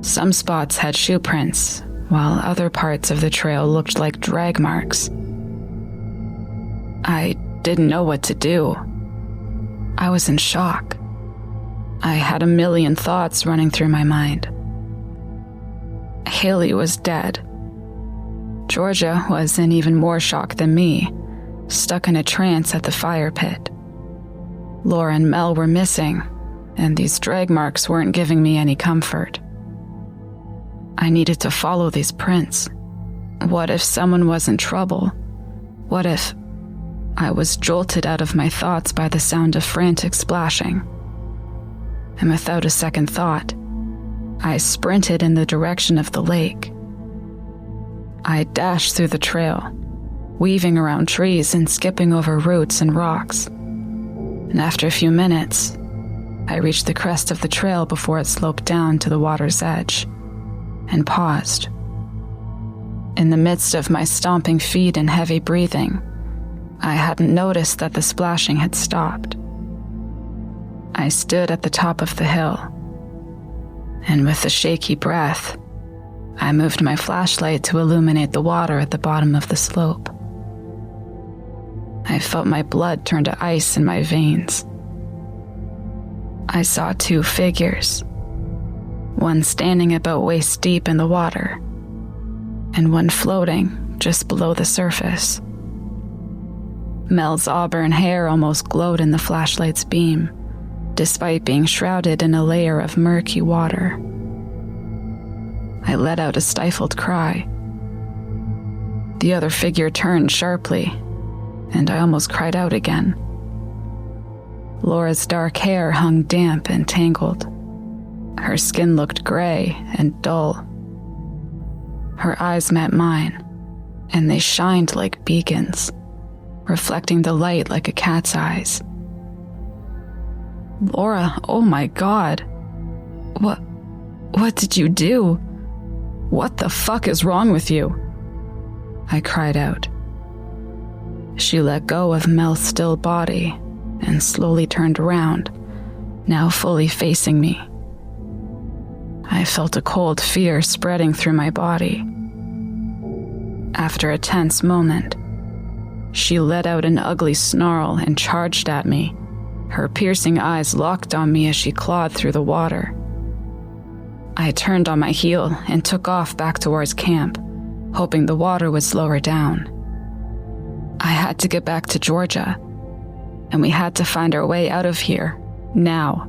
Some spots had shoe prints, while other parts of the trail looked like drag marks. I didn't know what to do. I was in shock. I had a million thoughts running through my mind. Haley was dead. Georgia was in even more shock than me, stuck in a trance at the fire pit. Laura and Mel were missing, and these drag marks weren't giving me any comfort. I needed to follow these prints. What if someone was in trouble? What if I was jolted out of my thoughts by the sound of frantic splashing? And without a second thought, I sprinted in the direction of the lake. I dashed through the trail, weaving around trees and skipping over roots and rocks. And after a few minutes, I reached the crest of the trail before it sloped down to the water's edge, and paused. In the midst of my stomping feet and heavy breathing, I hadn't noticed that the splashing had stopped. I stood at the top of the hill, and with a shaky breath, I moved my flashlight to illuminate the water at the bottom of the slope. I felt my blood turn to ice in my veins. I saw 2 figures, one standing about waist deep in the water, and one floating just below the surface. Mel's auburn hair almost glowed in the flashlight's beam, despite being shrouded in a layer of murky water. I let out a stifled cry. The other figure turned sharply, and I almost cried out again. Laura's dark hair hung damp and tangled. Her skin looked gray and dull. Her eyes met mine, and they shined like beacons, reflecting the light like a cat's eyes. Laura, oh my God. What did you do? What the fuck is wrong with you? I cried out. She let go of Mel's still body and slowly turned around, now fully facing me. I felt a cold fear spreading through my body. After a tense moment, she let out an ugly snarl and charged at me, her piercing eyes locked on me as she clawed through the water. I turned on my heel and took off back towards camp, hoping the water would slow her down. I had to get back to Georgia, and we had to find our way out of here, now.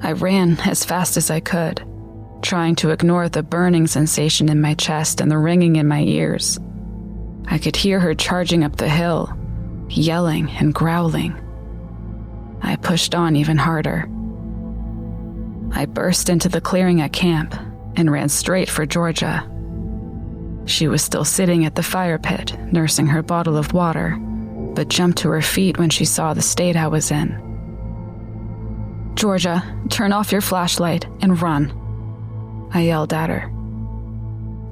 I ran as fast as I could, trying to ignore the burning sensation in my chest and the ringing in my ears. I could hear her charging up the hill, yelling and growling. I pushed on even harder. I burst into the clearing at camp and ran straight for Georgia. She was still sitting at the fire pit, nursing her bottle of water, but jumped to her feet when she saw the state I was in. "Georgia, turn off your flashlight and run," I yelled at her.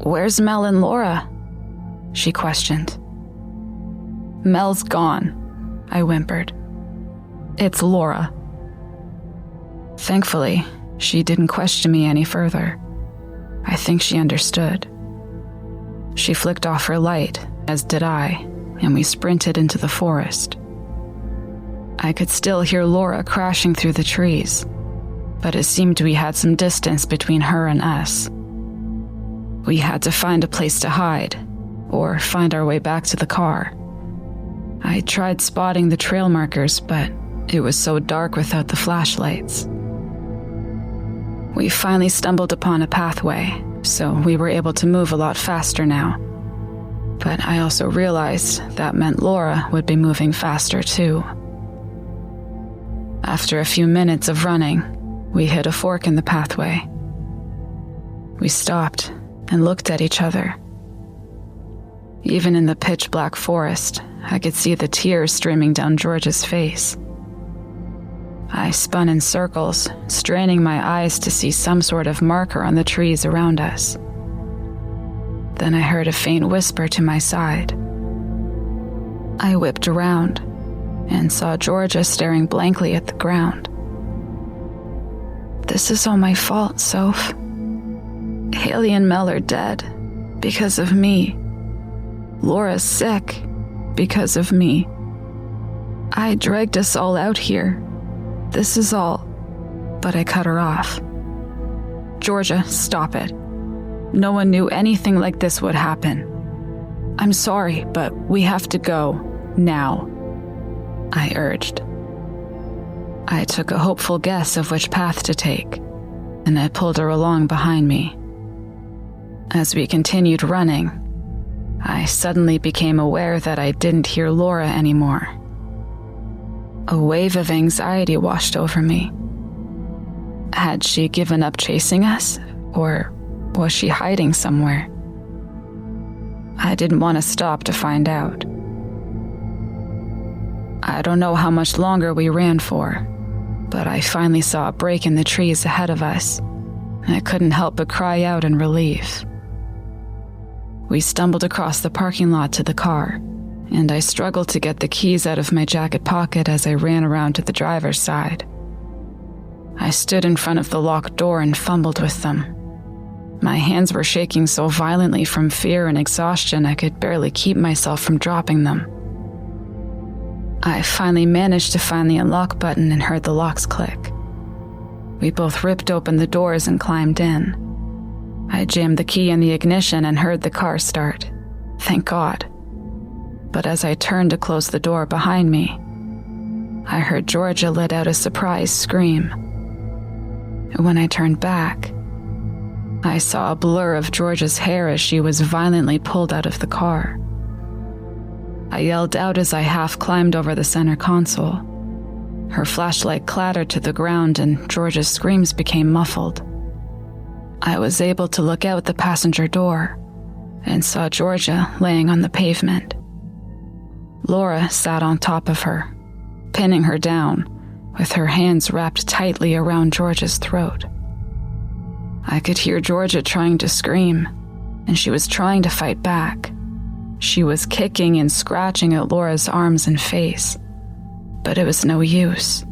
"Where's Mel and Laura?" she questioned. "Mel's gone. I whimpered. "It's Laura." Thankfully, she didn't question me any further. I think she understood. She flicked off her light, as did I, and we sprinted into the forest. I could still hear Laura crashing through the trees, but it seemed we had some distance between her and us. We had to find a place to hide, or find our way back to the car. I tried spotting the trail markers, but it was so dark without the flashlights. We finally stumbled upon a pathway, so we were able to move a lot faster now. But I also realized that meant Laura would be moving faster too. After a few minutes of running, we hit a fork in the pathway. We stopped and looked at each other. Even in the pitch-black forest, I could see the tears streaming down George's face. I spun in circles, straining my eyes to see some sort of marker on the trees around us. Then I heard a faint whisper to my side. I whipped around and saw Georgia staring blankly at the ground. "This is all my fault, Soph. Haley and Mel are dead because of me. Laura's sick because of me. I dragged us all out here. This is all." But I cut her off. "Georgia, stop it. No one knew anything like this would happen. I'm sorry, but we have to go, now," I urged. I took a hopeful guess of which path to take, and I pulled her along behind me. As we continued running, I suddenly became aware that I didn't hear Laura anymore. A wave of anxiety washed over me. Had she given up chasing us, or was she hiding somewhere? I didn't want to stop to find out. I don't know how much longer we ran for, but I finally saw a break in the trees ahead of us. I couldn't help but cry out in relief. We stumbled across the parking lot to the car, and I struggled to get the keys out of my jacket pocket as I ran around to the driver's side. I stood in front of the locked door and fumbled with them. My hands were shaking so violently from fear and exhaustion I could barely keep myself from dropping them. I finally managed to find the unlock button and heard the locks click. We both ripped open the doors and climbed in. I jammed the key in the ignition and heard the car start. Thank God. But as I turned to close the door behind me, I heard Georgia let out a surprised scream. When I turned back, I saw a blur of Georgia's hair as she was violently pulled out of the car. I yelled out as I half climbed over the center console. Her flashlight clattered to the ground and Georgia's screams became muffled. I was able to look out the passenger door and saw Georgia laying on the pavement. Laura sat on top of her, pinning her down, with her hands wrapped tightly around Georgia's throat. I could hear Georgia trying to scream, and she was trying to fight back. She was kicking and scratching at Laura's arms and face, but it was no use.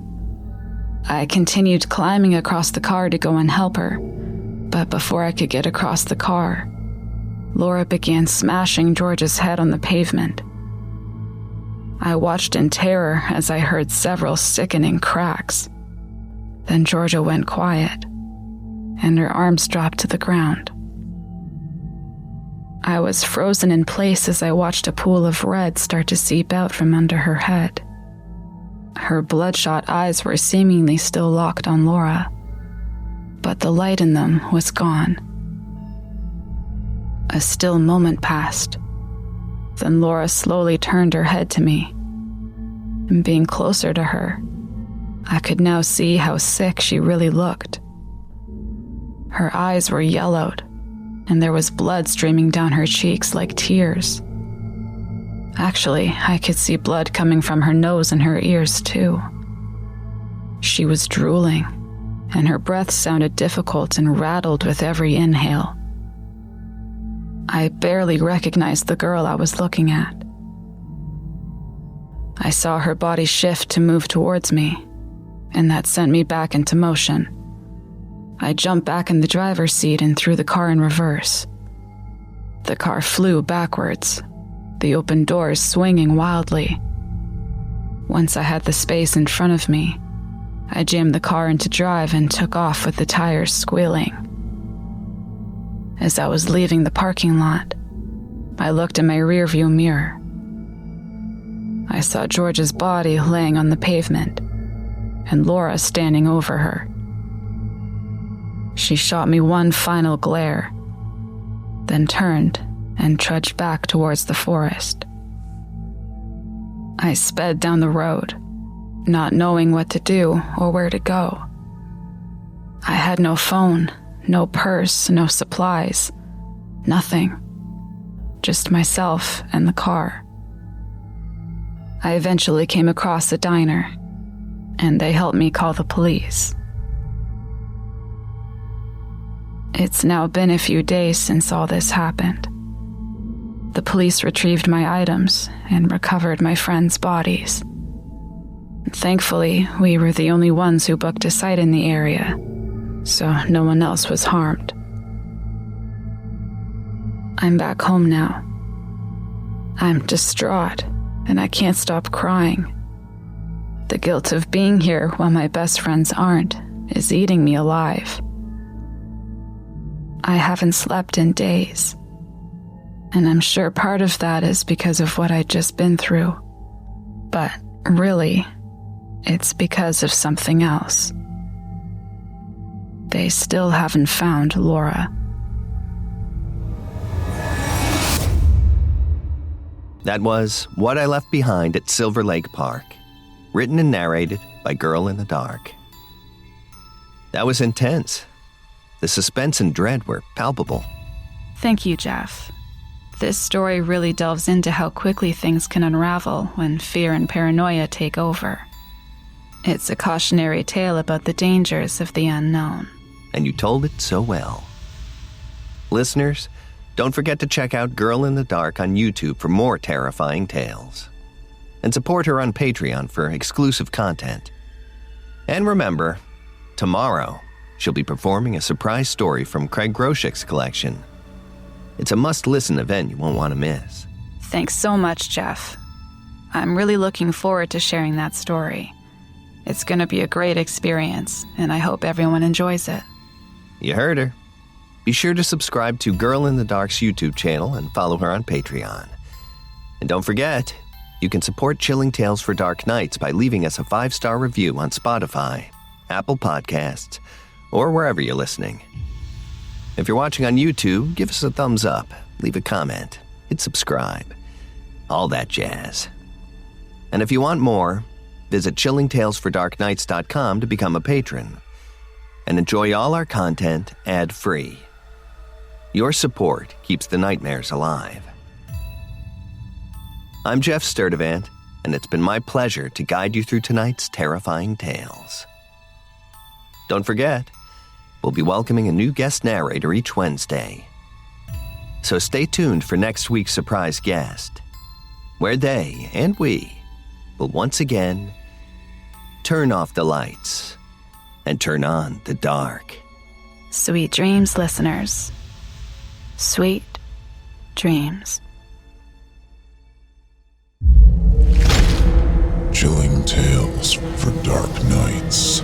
I continued climbing across the car to go and help her, but before I could get across the car, Laura began smashing Georgia's head on the pavement. I watched in terror as I heard several sickening cracks. Then Georgia went quiet, and her arms dropped to the ground. I was frozen in place as I watched a pool of red start to seep out from under her head. Her bloodshot eyes were seemingly still locked on Laura, but the light in them was gone. A still moment passed. Then Laura slowly turned her head to me. And being closer to her, I could now see how sick she really looked. Her eyes were yellowed, and there was blood streaming down her cheeks like tears. Actually, I could see blood coming from her nose and her ears too. She was drooling, and her breath sounded difficult and rattled with every inhale. I barely recognized the girl I was looking at. I saw her body shift to move towards me, and that sent me back into motion. I jumped back in the driver's seat and threw the car in reverse. The car flew backwards, the open doors swinging wildly. Once I had the space in front of me, I jammed the car into drive and took off with the tires squealing. As I was leaving the parking lot, I looked in my rearview mirror. I saw George's body laying on the pavement, and Laura standing over her. She shot me one final glare, then turned and trudged back towards the forest. I sped down the road, not knowing what to do or where to go. I had no phone, no purse, no supplies, nothing. Just myself and the car. I eventually came across a diner, and they helped me call the police. It's now been a few days since all this happened. The police retrieved my items and recovered my friends' bodies. Thankfully, we were the only ones who booked a site in the area, so no one else was harmed. I'm back home now. I'm distraught, and I can't stop crying. The guilt of being here while my best friends aren't is eating me alive. I haven't slept in days, and I'm sure part of that is because of what I'd just been through. But really, it's because of something else. They still haven't found Laura. That was What I Left Behind at Silver Lake Park, written and narrated by Girl in the Dark. That was intense. The suspense and dread were palpable. Thank you, Jeff. This story really delves into how quickly things can unravel when fear and paranoia take over. It's a cautionary tale about the dangers of the unknown. And you told it so well. Listeners, don't forget to check out Girl in the Dark on YouTube for more terrifying tales. And support her on Patreon for exclusive content. And remember, tomorrow, she'll be performing a surprise story from Craig Groshek's collection. It's a must-listen event you won't want to miss. Thanks so much, Jeff. I'm really looking forward to sharing that story. It's going to be a great experience, and I hope everyone enjoys it. You heard her. Be sure to subscribe to Girl in the Dark's YouTube channel and follow her on Patreon. And don't forget, you can support Chilling Tales for Dark Nights by leaving us a 5-star review on Spotify, Apple Podcasts, or wherever you're listening. If you're watching on YouTube, give us a thumbs up, leave a comment, hit subscribe, all that jazz. And if you want more, visit chillingtalesfordarknights.com to become a patron and enjoy all our content ad-free. Your support keeps the nightmares alive. I'm Jeff Sturdivant, and it's been my pleasure to guide you through tonight's terrifying tales. Don't forget, we'll be welcoming a new guest narrator each Wednesday. So stay tuned for next week's surprise guest, where they and we will once again turn off the lights and turn on the dark. Sweet dreams, listeners. Sweet dreams. Chilling Tales for Dark Nights.